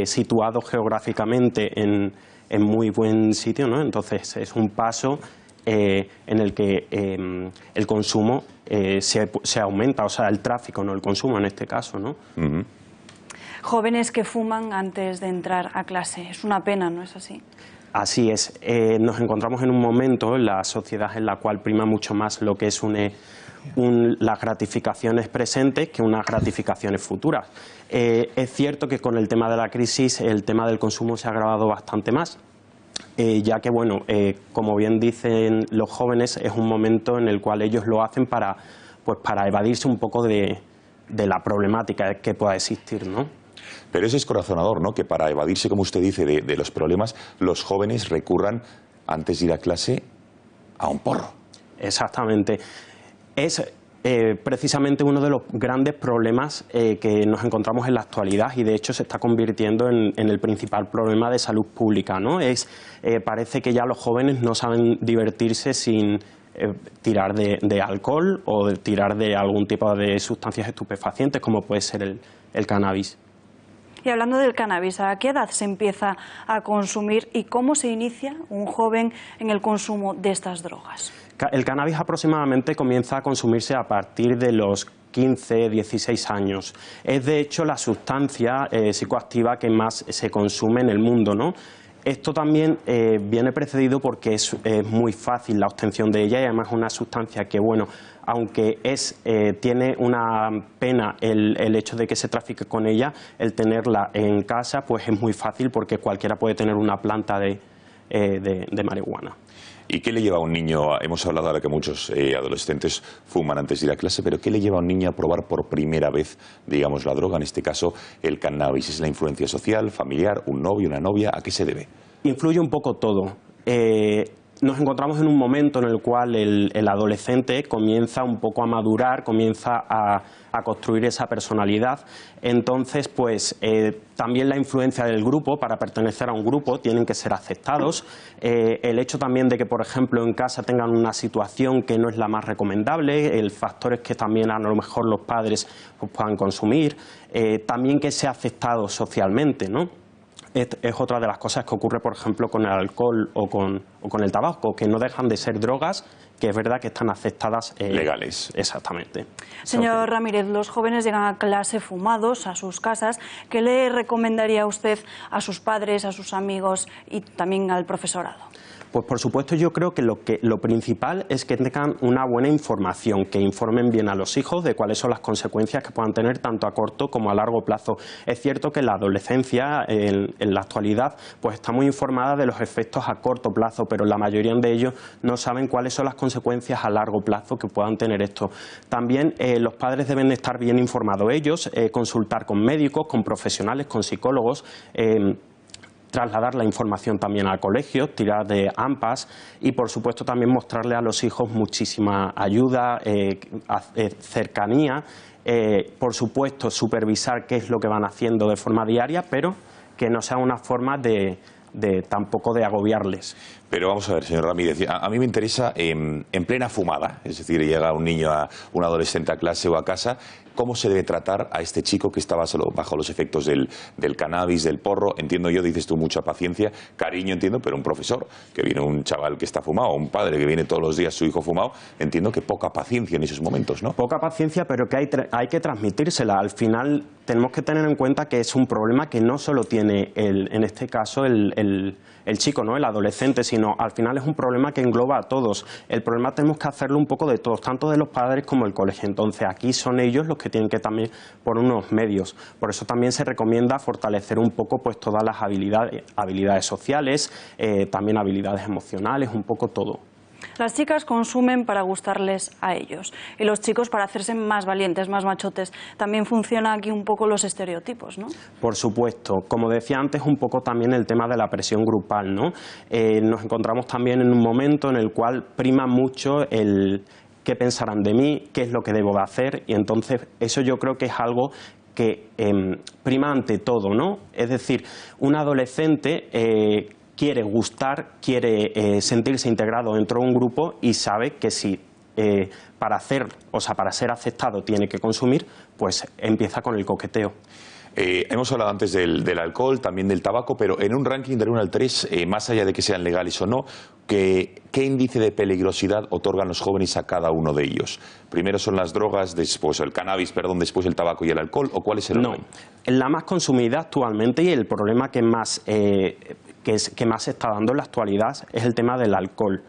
situado geográficamente en muy buen sitio, ¿no? Entonces es un paso en el que el consumo se aumenta, o sea, el tráfico, no el consumo en este caso, ¿no?
Uh-huh.
Jóvenes que fuman antes de entrar a clase. Es una pena, ¿no es así?
Así es. Nos encontramos en un momento en la sociedad en la cual prima mucho más lo que es las gratificaciones presentes que unas gratificaciones futuras. Es cierto que con el tema de la crisis el tema del consumo se ha agravado bastante más, ya que, bueno, como bien dicen los jóvenes, es un momento en el cual ellos lo hacen para evadirse un poco de la problemática que pueda existir, ¿no?
Pero eso es corazonador, ¿no? Que para evadirse, como usted dice, de los problemas, los jóvenes recurran, antes de ir a clase, a un porro.
Exactamente. Es precisamente uno de los grandes problemas que nos encontramos en la actualidad, y de hecho se está convirtiendo en el principal problema de salud pública, ¿no? Parece que ya los jóvenes no saben divertirse sin tirar de alcohol o de tirar de algún tipo de sustancias estupefacientes, como puede ser el cannabis.
Y hablando del cannabis, ¿a qué edad se empieza a consumir y cómo se inicia un joven en el consumo de estas drogas?
El cannabis aproximadamente comienza a consumirse a partir de los 15, 16 años. Es de hecho la sustancia psicoactiva que más se consume en el mundo, ¿no? Esto también viene precedido porque es muy fácil la obtención de ella, y además es una sustancia que, bueno, aunque tiene una pena el hecho de que se trafique con ella, el tenerla en casa pues es muy fácil porque cualquiera puede tener una planta de marihuana.
¿Y qué le lleva a un niño? Hemos hablado ahora que muchos adolescentes fuman antes de ir a clase, pero ¿qué le lleva a un niño a probar por primera vez, digamos, la droga, en este caso el cannabis? ¿Es la influencia social, familiar, un novio, una novia? ¿A qué se debe?
Influye un poco todo. Nos encontramos en un momento en el cual el adolescente comienza un poco a madurar, comienza a construir esa personalidad. Entonces, pues también la influencia del grupo, para pertenecer a un grupo tienen que ser aceptados. El hecho también de que, por ejemplo, en casa tengan una situación que no es la más recomendable, el factor es que también a lo mejor los padres pues, puedan consumir, también que sea aceptado socialmente, ¿no? Es otra de las cosas que ocurre, por ejemplo, con el alcohol o con el tabaco, que no dejan de ser drogas, que es verdad que están aceptadas.
Legales.
Exactamente.
Señor Ramírez, los jóvenes llegan a clase fumados a sus casas. ¿Qué le recomendaría usted a sus padres, a sus amigos y también al profesorado?
Pues por supuesto yo creo que lo principal es que tengan una buena información, que informen bien a los hijos de cuáles son las consecuencias que puedan tener tanto a corto como a largo plazo. Es cierto que la adolescencia en la actualidad pues está muy informada de los efectos a corto plazo, pero la mayoría de ellos no saben cuáles son las consecuencias a largo plazo que puedan tener esto. También los padres deben estar bien informados ellos, consultar con médicos, con profesionales, con psicólogos, trasladar la información también al colegio, tirar de AMPAs y, por supuesto, también mostrarle a los hijos muchísima ayuda, cercanía, por supuesto, supervisar qué es lo que van haciendo de forma diaria, pero que no sea una forma tampoco de agobiarles.
Pero vamos a ver, señor Ramírez, a mí me interesa en plena fumada, es decir, llega un niño, un adolescente a clase o a casa, ¿cómo se debe tratar a este chico que estaba solo bajo los efectos del cannabis, del porro? Entiendo yo, dices tú, mucha paciencia, cariño entiendo, pero un profesor, que viene un chaval que está fumado, un padre que viene todos los días su hijo fumado, entiendo que poca paciencia en esos momentos, ¿no?
Poca paciencia, pero que hay que transmitírsela. Al final tenemos que tener en cuenta que es un problema que no solo tiene, en este caso, el chico, ¿no?, el adolescente, sino al final es un problema que engloba a todos. El problema tenemos que hacerlo un poco de todos, tanto de los padres como del colegio. Entonces aquí son ellos los que tienen que también poner unos medios. Por eso también se recomienda fortalecer un poco pues todas las habilidades sociales, también habilidades emocionales, un poco todo.
Las chicas consumen para gustarles a ellos y los chicos para hacerse más valientes, más machotes. También funciona aquí un poco los estereotipos, ¿no?
Por supuesto. Como decía antes, un poco también el tema de la presión grupal, ¿no? Nos encontramos también en un momento en el cual prima mucho el qué pensarán de mí, qué es lo que debo de hacer, y entonces eso yo creo que es algo que prima ante todo, ¿no? Es decir, un adolescente quiere gustar, quiere sentirse integrado dentro de un grupo y sabe que si para ser aceptado tiene que consumir, pues empieza con el coqueteo.
Hemos hablado antes del alcohol, también del tabaco, pero en un ranking del 1 al 3, más allá de que sean legales o no, ¿qué índice de peligrosidad otorgan los jóvenes a cada uno de ellos? Primero son las drogas, después el cannabis, después el tabaco y el alcohol, ¿o cuál es el orden?
No, la más consumida actualmente y el problema que más se está dando en la actualidad es el tema del alcohol.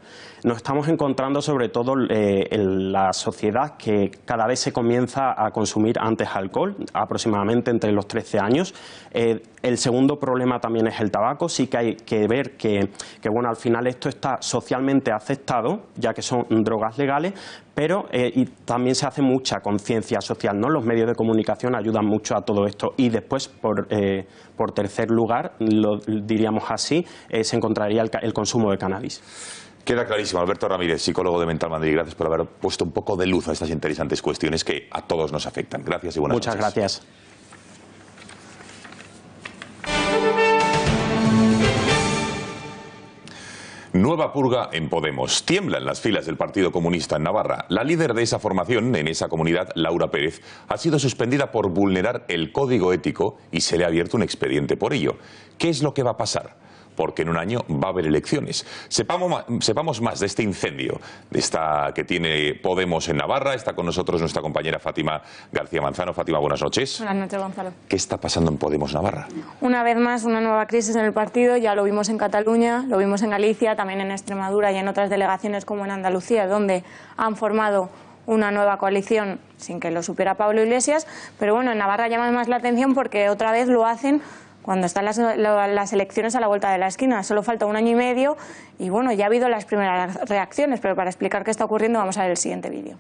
Nos estamos encontrando sobre todo en la sociedad que cada vez se comienza a consumir antes alcohol, aproximadamente entre los 13 años. El segundo problema también es el tabaco. Sí que hay que ver que bueno, al final esto está socialmente aceptado, ya que son drogas legales, pero y también se hace mucha conciencia social, ¿no? Los medios de comunicación ayudan mucho a todo esto. Y después, por tercer lugar, lo diríamos así, se encontraría el consumo de cannabis.
Queda clarísimo. Alberto Ramírez, psicólogo de Mental Madrid, gracias por haber puesto un poco de luz a estas interesantes cuestiones que a todos nos afectan. Gracias y buenas noches.
Muchas gracias.
Nueva purga en Podemos. Tiemblan las filas del Partido Comunista en Navarra. La líder de esa formación en esa comunidad, Laura Pérez, ha sido suspendida por vulnerar el código ético y se le ha abierto un expediente por ello. ¿Qué es lo que va a pasar? Porque en un año va a haber elecciones. Sepamos más de este incendio, de esta que tiene Podemos en Navarra. Está con nosotros nuestra compañera Fátima García Manzano. Fátima, buenas noches.
Buenas noches, Gonzalo.
¿Qué está pasando en Podemos Navarra?
Una vez más, una nueva crisis en el partido. Ya lo vimos en Cataluña, lo vimos en Galicia, también en Extremadura y en otras delegaciones como en Andalucía, donde han formado una nueva coalición sin que lo supiera Pablo Iglesias. Pero bueno, en Navarra llama más la atención porque otra vez lo hacen cuando están las elecciones a la vuelta de la esquina. Solo falta un año y medio y bueno, ya ha habido las primeras reacciones, pero para explicar qué está ocurriendo vamos a ver el siguiente vídeo.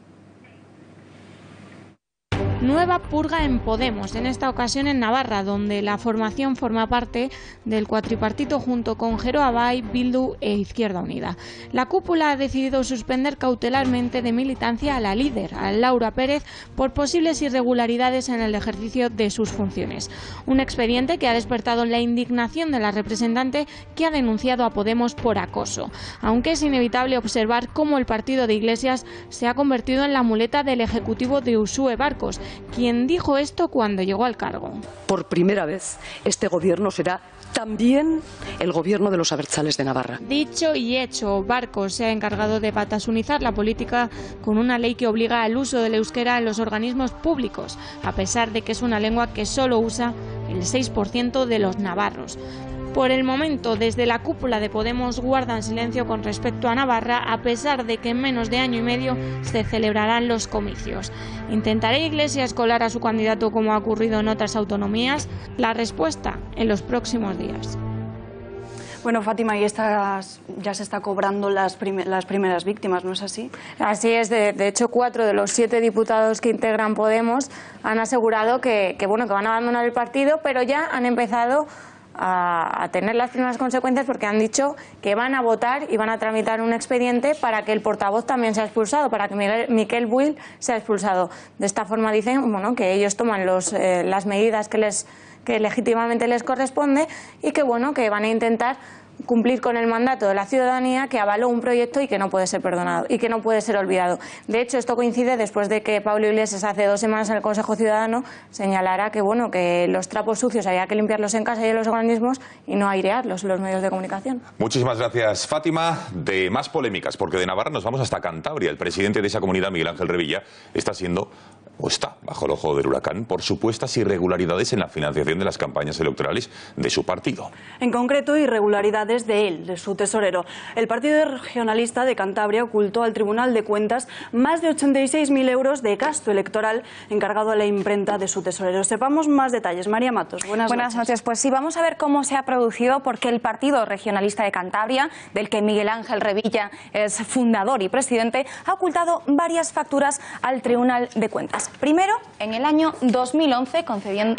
Nueva purga en Podemos, en esta ocasión en Navarra, donde la formación forma parte del cuatripartito junto con Geroa Bai, Bildu e Izquierda Unida. La cúpula ha decidido suspender cautelarmente de militancia a la líder, a Laura Pérez, por posibles irregularidades en el ejercicio de sus funciones. Un expediente que ha despertado la indignación de la representante, que ha denunciado a Podemos por acoso. Aunque es inevitable observar cómo el partido de Iglesias se ha convertido en la muleta del ejecutivo de Uxue Barkos, quien dijo esto cuando llegó al cargo.
Por primera vez, este gobierno será también el gobierno de los abertzales de Navarra.
Dicho y hecho, Barkos se ha encargado de batasunizar la política con una ley que obliga al uso del euskera en los organismos públicos, a pesar de que es una lengua que solo usa el 6% de los navarros. Por el momento, desde la cúpula de Podemos guardan silencio con respecto a Navarra, a pesar de que en menos de año y medio se celebrarán los comicios. ¿Intentará Iglesias colar a su candidato como ha ocurrido en otras autonomías? La respuesta en los próximos días.
Bueno, Fátima, y ya se está cobrando las primeras víctimas, ¿no es así?
Así es. De hecho, 4 de los 7 diputados que integran Podemos han asegurado que van a abandonar el partido, pero ya han empezado a tener las primeras consecuencias, porque han dicho que van a votar y van a tramitar un expediente para que el portavoz también sea expulsado, para que Miquel Buil sea expulsado. De esta forma dicen que ellos toman las medidas que legítimamente les corresponde y que van a intentar cumplir con el mandato de la ciudadanía, que avaló un proyecto y que no puede ser perdonado y que no puede ser olvidado. De hecho, esto coincide después de que Pablo Iglesias hace 2 semanas en el Consejo Ciudadano señalara que los trapos sucios había que limpiarlos en casa y en los organismos y no airearlos en los medios de comunicación.
Muchísimas gracias, Fátima. De más polémicas, porque de Navarra nos vamos hasta Cantabria. El presidente de esa comunidad, Miguel Ángel Revilla, está bajo el ojo del huracán por supuestas irregularidades en la financiación de las campañas electorales de su partido.
En concreto, irregularidades de su tesorero. El Partido Regionalista de Cantabria ocultó al Tribunal de Cuentas más de 86.000 euros de gasto electoral encargado a la imprenta de su tesorero. Sepamos más detalles. María Matos, buenas noches.
Pues sí, vamos a ver cómo se ha producido, porque el Partido Regionalista de Cantabria, del que Miguel Ángel Revilla es fundador y presidente, ha ocultado varias facturas al Tribunal de Cuentas. Primero, en el año 2011,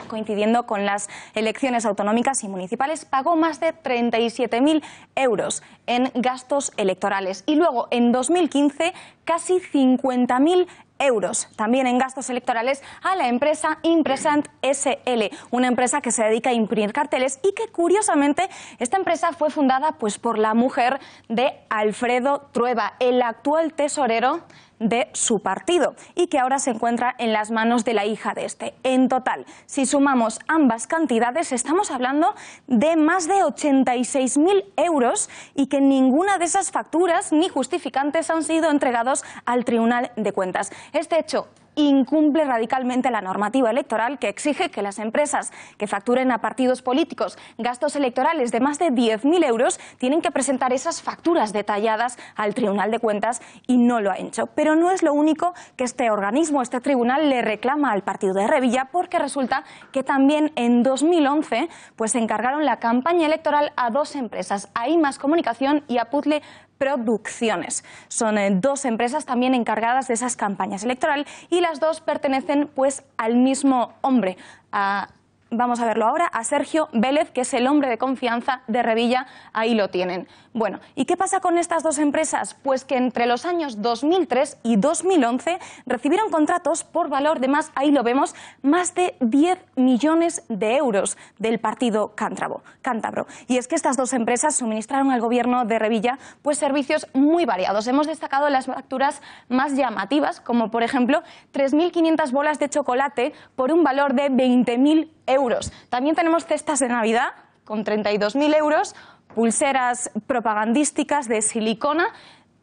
coincidiendo con las elecciones autonómicas y municipales, pagó más de 37.000 euros en gastos electorales. Y luego, en 2015, casi 50.000 euros también en gastos electorales a la empresa Impresant SL, una empresa que se dedica a imprimir carteles y que, curiosamente, esta empresa fue fundada por la mujer de Alfredo Trueba, el actual tesorero de su partido, y que ahora se encuentra en las manos de la hija de este. En total, si sumamos ambas cantidades, estamos hablando de más de 86.000 euros, y que ninguna de esas facturas ni justificantes han sido entregados al Tribunal de Cuentas. Este hecho incumple radicalmente la normativa electoral, que exige que las empresas que facturen a partidos políticos gastos electorales de más de 10.000 euros tienen que presentar esas facturas detalladas al Tribunal de Cuentas, y no lo ha hecho. Pero no es lo único que este organismo, este tribunal, le reclama al partido de Revilla, porque resulta que también en 2011 encargaron la campaña electoral a 2 empresas, a IMAS Comunicación y a Puzzle Producciones. Son 2 empresas también encargadas de esas campañas electorales, y las 2 pertenecen al mismo hombre, a vamos a verlo ahora, a Sergio Vélez, que es el hombre de confianza de Revilla. Ahí lo tienen. Bueno, ¿y qué pasa con estas dos empresas? Pues que entre los años 2003 y 2011 recibieron contratos por valor de ahí lo vemos, más de 10 millones de euros del partido cántabro. Y es que estas dos empresas suministraron al gobierno de Revilla pues servicios muy variados. Hemos destacado las facturas más llamativas, como por ejemplo 3.500 bolas de chocolate por un valor de 20.000 euros. También tenemos cestas de Navidad con 32.000 euros, pulseras propagandísticas de silicona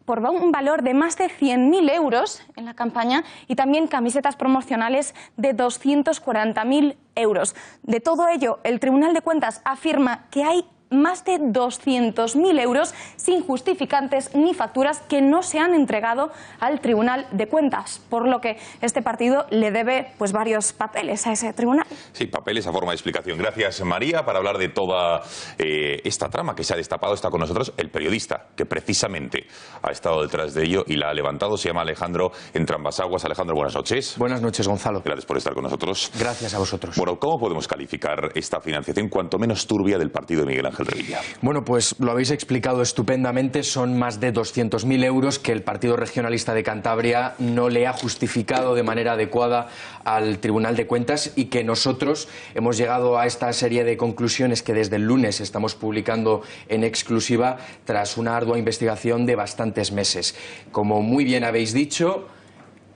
por un valor de más de 100.000 euros en la campaña y también camisetas promocionales de 240.000 euros. De todo ello, el Tribunal de Cuentas afirma que hay más de 200.000 euros sin justificantes ni facturas que no se han entregado al Tribunal de Cuentas, por lo que este partido le debe pues varios papeles a ese tribunal.
Sí, papeles a forma de explicación. Gracias, María. Para hablar de toda esta trama que se ha destapado, está con nosotros el periodista que precisamente ha estado detrás de ello y la ha levantado. Se llama Alejandro Entrambasaguas. Alejandro, buenas noches.
Buenas noches, Gonzalo.
Gracias por estar con nosotros.
Gracias a vosotros.
Bueno, ¿cómo podemos calificar esta financiación cuanto menos turbia del partido de Miguel Ángel Revilla?
Bueno, pues lo habéis explicado estupendamente. Son más de 200.000 euros que el Partido Regionalista de Cantabria no le ha justificado de manera adecuada al Tribunal de Cuentas y que nosotros hemos llegado a esta serie de conclusiones que desde el lunes estamos publicando en exclusiva tras una ardua investigación de bastantes meses. Como muy bien habéis dicho,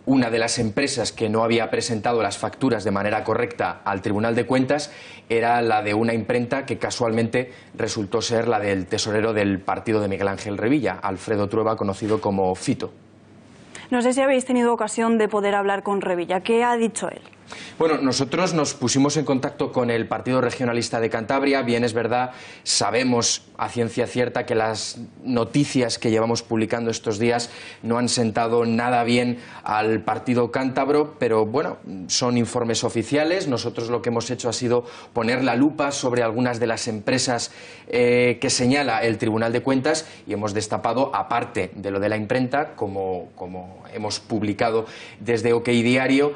una de las empresas que no había presentado las facturas de manera correcta al Tribunal de Cuentas era la de una imprenta que casualmente resultó ser la del tesorero del partido de Miguel Ángel Revilla, Alfredo Trueba, conocido como Fito.
No sé si habéis tenido ocasión de poder hablar con Revilla. ¿Qué ha dicho él?
Bueno, nosotros nos pusimos en contacto con el Partido Regionalista de Cantabria. Bien, es verdad, sabemos a ciencia cierta que las noticias que llevamos publicando estos días no han sentado nada bien al partido cántabro, pero bueno, son informes oficiales. Nosotros lo que hemos hecho ha sido poner la lupa sobre algunas de las empresas que señala el Tribunal de Cuentas y hemos destapado, aparte de lo de la imprenta, como hemos publicado desde OK Diario,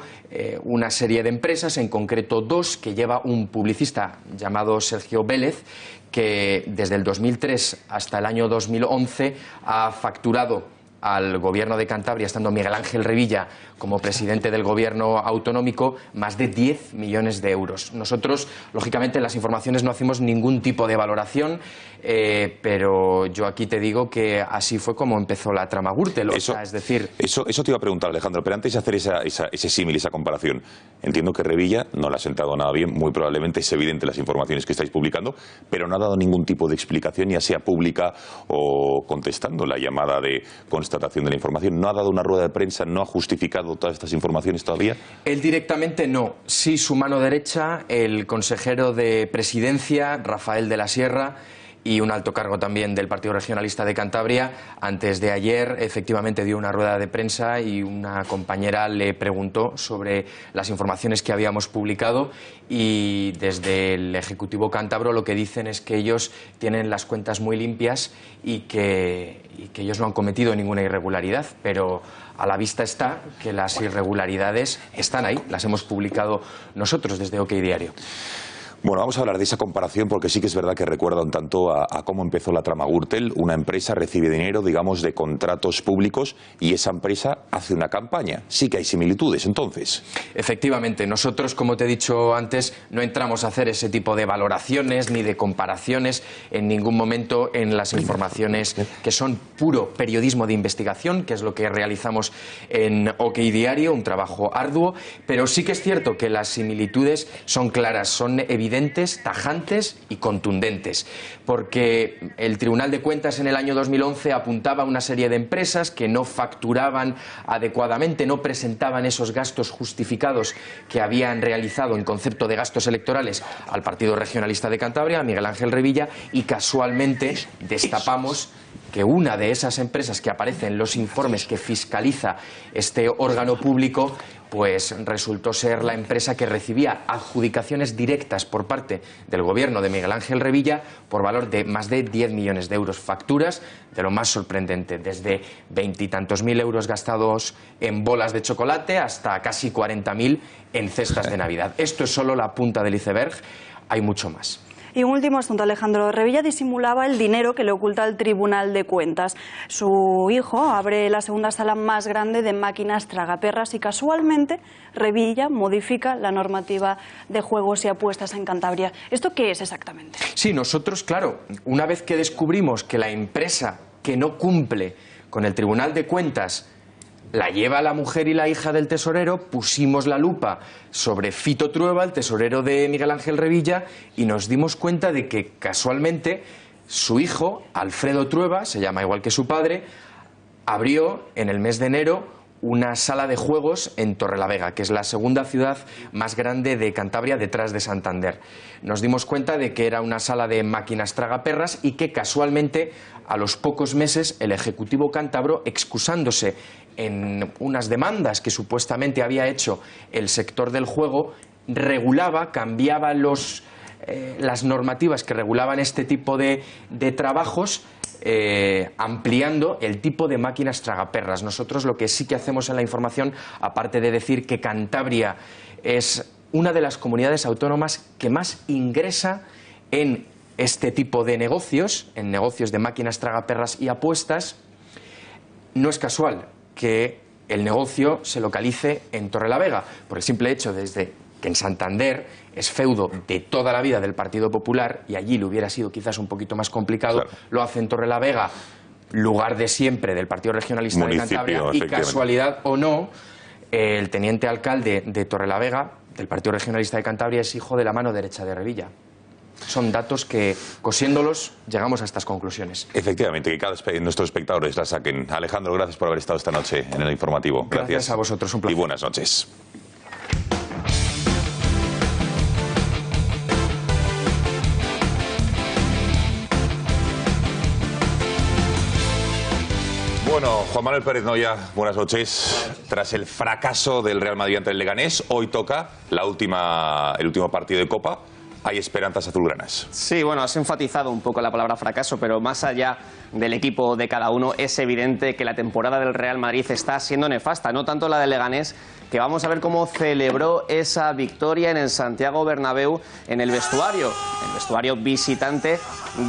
una serie de empresas, en concreto dos, que lleva un publicista llamado Sergio Vélez, que desde el 2003 hasta el año 2011 ha facturado al gobierno de Cantabria, estando Miguel Ángel Revilla como presidente del gobierno autonómico, más de 10 millones de euros. Nosotros, lógicamente, en las informaciones no hacemos ningún tipo de valoración, pero yo aquí te digo que así fue como empezó la trama Gürtel. Es decir...
Eso te iba a preguntar, Alejandro, pero antes de hacer ese símil, esa comparación, entiendo que Revilla no le ha sentado nada bien, muy probablemente es evidente las informaciones que estáis publicando, pero no ha dado ningún tipo de explicación, ya sea pública o contestando la llamada de constatación de la información. ¿No ha dado una rueda de prensa? ¿No ha justificado todas estas informaciones todavía?
Él directamente no. Sí, su mano derecha, el consejero de Presidencia, Rafael de la Sierra, y un alto cargo también del Partido Regionalista de Cantabria, antes de ayer efectivamente dio una rueda de prensa y una compañera le preguntó sobre las informaciones que habíamos publicado y desde el Ejecutivo cántabro lo que dicen es que ellos tienen las cuentas muy limpias y que ellos no han cometido ninguna irregularidad, pero a la vista está que las irregularidades están ahí, las hemos publicado nosotros desde OK Diario.
Bueno, vamos a hablar de esa comparación porque sí que es verdad que recuerda un tanto a cómo empezó la trama Gürtel. Una empresa recibe dinero, digamos, de contratos públicos y esa empresa hace una campaña. Sí que hay similitudes, entonces.
Efectivamente, nosotros, como te he dicho antes, no entramos a hacer ese tipo de valoraciones ni de comparaciones en ningún momento en las informaciones que son puro periodismo de investigación, que es lo que realizamos en OK Diario, un trabajo arduo, pero sí que es cierto que las similitudes son claras, son evidentes, tajantes y contundentes, porque el Tribunal de Cuentas en el año 2011 apuntaba a una serie de empresas que no facturaban adecuadamente, no presentaban esos gastos justificados que habían realizado en concepto de gastos electorales al Partido Regionalista de Cantabria, a Miguel Ángel Revilla, y casualmente destapamos que una de esas empresas que aparece en los informes que fiscaliza este órgano público pues resultó ser la empresa que recibía adjudicaciones directas por parte del gobierno de Miguel Ángel Revilla por valor de más de 10 millones de euros. Facturas de lo más sorprendente, desde 20 y tantos mil euros gastados en bolas de chocolate hasta casi 40.000 en cestas de Navidad. Esto es solo la punta del iceberg, hay mucho más.
Y un último asunto, Alejandro. Revilla disimulaba el dinero que le oculta el Tribunal de Cuentas. Su hijo abre la segunda sala más grande de máquinas tragaperras y casualmente Revilla modifica la normativa de juegos y apuestas en Cantabria. ¿Esto qué es exactamente?
Sí, nosotros, claro, una vez que descubrimos que la empresa que no cumple con el Tribunal de Cuentas la lleva la mujer y la hija del tesorero, pusimos la lupa sobre Fito Trueba, el tesorero de Miguel Ángel Revilla, y nos dimos cuenta de que casualmente su hijo, Alfredo Trueba, se llama igual que su padre, abrió en el mes de enero una sala de juegos en Torrelavega, que es la segunda ciudad más grande de Cantabria detrás de Santander. Nos dimos cuenta de que era una sala de máquinas tragaperras y que casualmente a los pocos meses el Ejecutivo cántabro, excusándose en unas demandas que supuestamente había hecho el sector del juego, regulaba, cambiaba las normativas que regulaban este tipo de trabajos, ampliando el tipo de máquinas tragaperras. Nosotros lo que sí que hacemos en la información, aparte de decir que Cantabria es una de las comunidades autónomas que más ingresa en este tipo de negocios, en negocios de máquinas tragaperras y apuestas, no es casual que el negocio se localice en Torrelavega, por el simple hecho desde que en Santander es feudo de toda la vida del Partido Popular y allí le hubiera sido quizás un poquito más complicado, claro. Lo hace en Torrelavega, lugar de siempre del Partido Regionalista de Cantabria, y casualidad o no, el teniente alcalde de Torrelavega, del Partido Regionalista de Cantabria, es hijo de la mano derecha de Revilla. Son datos que, cosiéndolos, llegamos a estas conclusiones.
Efectivamente, que cada nuestros espectadores la saquen. Alejandro, gracias por haber estado esta noche en el informativo.
Gracias a vosotros, un placer.
Y buenas noches. Bueno, Juan Manuel Pérez Noya, buenas noches. Tras el fracaso del Real Madrid ante el Leganés, hoy toca el último partido de Copa. Hay esperanzas azulgranas.
Sí, bueno, has enfatizado un poco la palabra fracaso, pero más allá del equipo de cada uno, es evidente que la temporada del Real Madrid está siendo nefasta, no tanto la del Leganés, que vamos a ver cómo celebró esa victoria en el Santiago Bernabéu en el vestuario visitante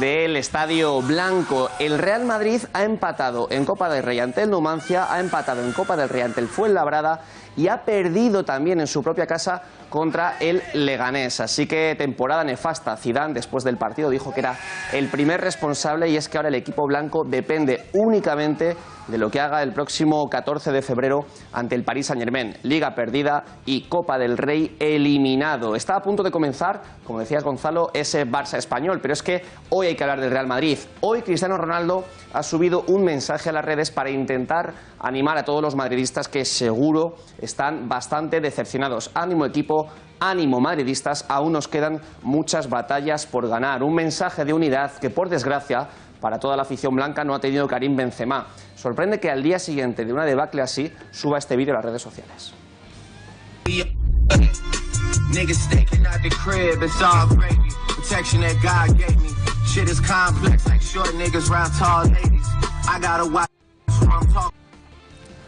del Estadio Blanco. El Real Madrid ha empatado en Copa del Rey ante el Numancia, ha empatado en Copa del Rey ante el Fuenlabrada y ha perdido también en su propia casa contra el Leganés. Así que temporada nefasta. Zidane, después del partido, dijo que era el primer responsable, y es que ahora el equipo blanco depende únicamente de lo que haga el próximo 14 de febrero ante el Paris Saint-Germain. Liga perdida y Copa del Rey eliminado. Está a punto de comenzar, como decías Gonzalo, ese Barça español, pero es que hoy hay que hablar del Real Madrid. Hoy Cristiano Ronaldo ha subido un mensaje a las redes para intentar animar a todos los madridistas que seguro están bastante decepcionados. Ánimo equipo, ánimo madridistas, aún nos quedan muchas batallas por ganar. Un mensaje de unidad que, por desgracia, para toda la afición blanca no ha tenido Karim Benzema. Sorprende que al día siguiente de una debacle así suba este vídeo a las redes sociales.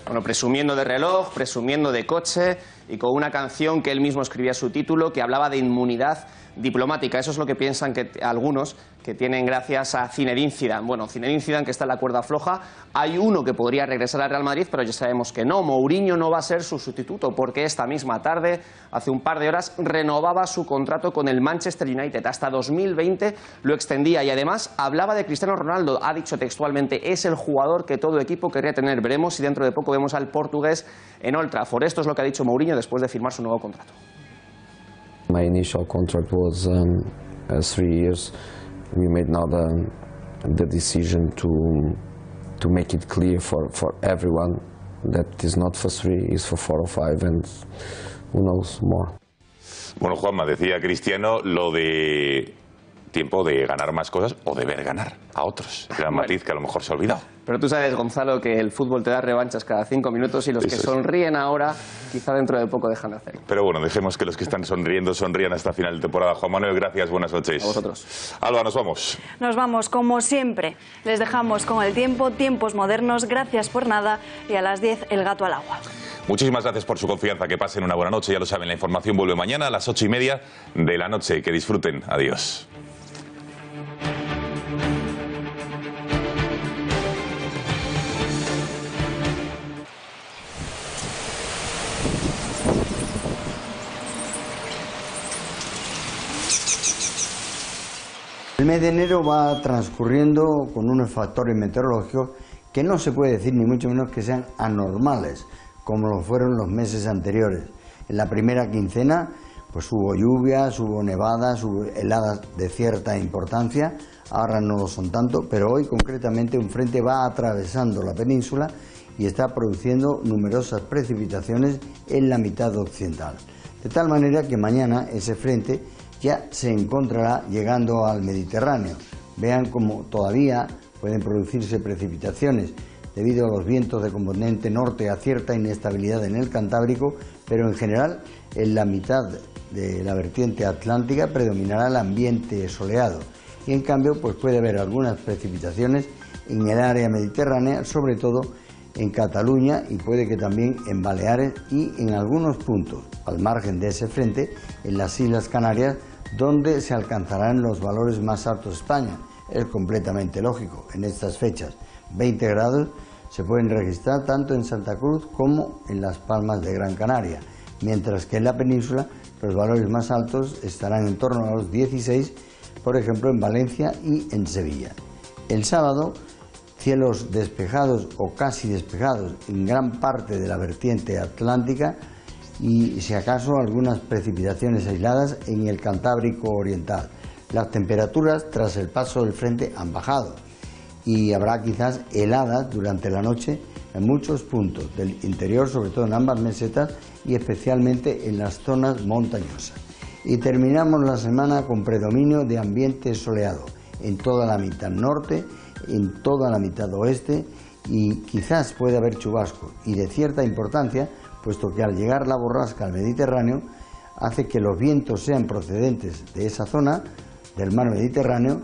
Bueno, presumiendo de reloj, presumiendo de coche y con una canción que él mismo escribía su título, que hablaba de inmunidad diplomática. Eso es lo que piensan algunos que tienen gracias a Zinedine Zidane. Bueno, Zinedine Zidane, que está en la cuerda floja. Hay uno que podría regresar al Real Madrid, pero ya sabemos que no. Mourinho no va a ser su sustituto, porque esta misma tarde, hace un par de horas, renovaba su contrato con el Manchester United. Hasta 2020 lo extendía y además hablaba de Cristiano Ronaldo. Ha dicho textualmente: es el jugador que todo equipo querría tener. Veremos si dentro de poco vemos al portugués en Old Trafford. Esto es lo que ha dicho Mourinho después de firmar su nuevo contrato.
My initial contract was 3 years. We made now the decision to make it clear for everyone that it's not for 3, it's for 4 or 5, and who knows more.
Bueno, Juanma, decía Cristiano lo de tiempo de ganar más cosas o de ver ganar a otros. El gran matiz que a lo mejor se ha olvidado.
Pero tú sabes, Gonzalo, que el fútbol te da revanchas cada 5 minutos y los que sonríen ahora, quizá dentro de poco dejan de hacerlo.
Pero bueno, dejemos que los que están sonriendo sonrían hasta final de temporada. Juan Manuel, gracias, buenas noches.
A vosotros.
Alba, nos vamos.
Nos vamos, como siempre. Les dejamos con el tiempo, tiempos modernos, gracias por nada y a las 10 el gato al agua.
Muchísimas gracias por su confianza, que pasen una buena noche, ya lo saben, la información vuelve mañana a las 8:30 de la noche. Que disfruten, adiós.
El mes de enero va transcurriendo con unos factores meteorológicos que no se puede decir ni mucho menos que sean anormales, como lo fueron los meses anteriores. En la primera quincena pues hubo lluvias, hubo nevadas, hubo heladas de cierta importancia, ahora no lo son tanto, pero hoy concretamente un frente va atravesando la península y está produciendo numerosas precipitaciones en la mitad occidental. De tal manera que mañana ese frente ya se encontrará llegando al Mediterráneo. Vean cómo todavía pueden producirse precipitaciones debido a los vientos de componente norte, a cierta inestabilidad en el Cantábrico, pero en general en la mitad de la vertiente atlántica predominará el ambiente soleado y en cambio pues puede haber algunas precipitaciones en el área mediterránea, sobre todo en Cataluña y puede que también en Baleares y en algunos puntos al margen de ese frente en las Islas Canarias, donde se alcanzarán los valores más altos de España. Es completamente lógico, en estas fechas 20 grados se pueden registrar tanto en Santa Cruz como en Las Palmas de Gran Canaria, mientras que en la península los valores más altos estarán en torno a los 16, por ejemplo en Valencia y en Sevilla. El sábado, cielos despejados o casi despejados en gran parte de la vertiente atlántica y si acaso algunas precipitaciones aisladas en el Cantábrico oriental. Las temperaturas tras el paso del frente han bajado y habrá quizás heladas durante la noche en muchos puntos del interior, sobre todo en ambas mesetas y especialmente en las zonas montañosas. Y terminamos la semana con predominio de ambiente soleado en toda la mitad norte, en toda la mitad oeste y quizás pueda haber chubascos y de cierta importancia, puesto que al llegar la borrasca al Mediterráneo hace que los vientos sean procedentes de esa zona del mar Mediterráneo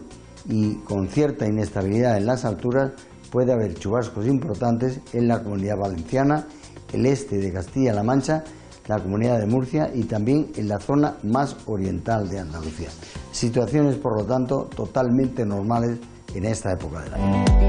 y con cierta inestabilidad en las alturas puede haber chubascos importantes en la Comunidad Valenciana, el este de Castilla-La Mancha, la Comunidad de Murcia y también en la zona más oriental de Andalucía. Situaciones, por lo tanto, totalmente normales en esta época del año.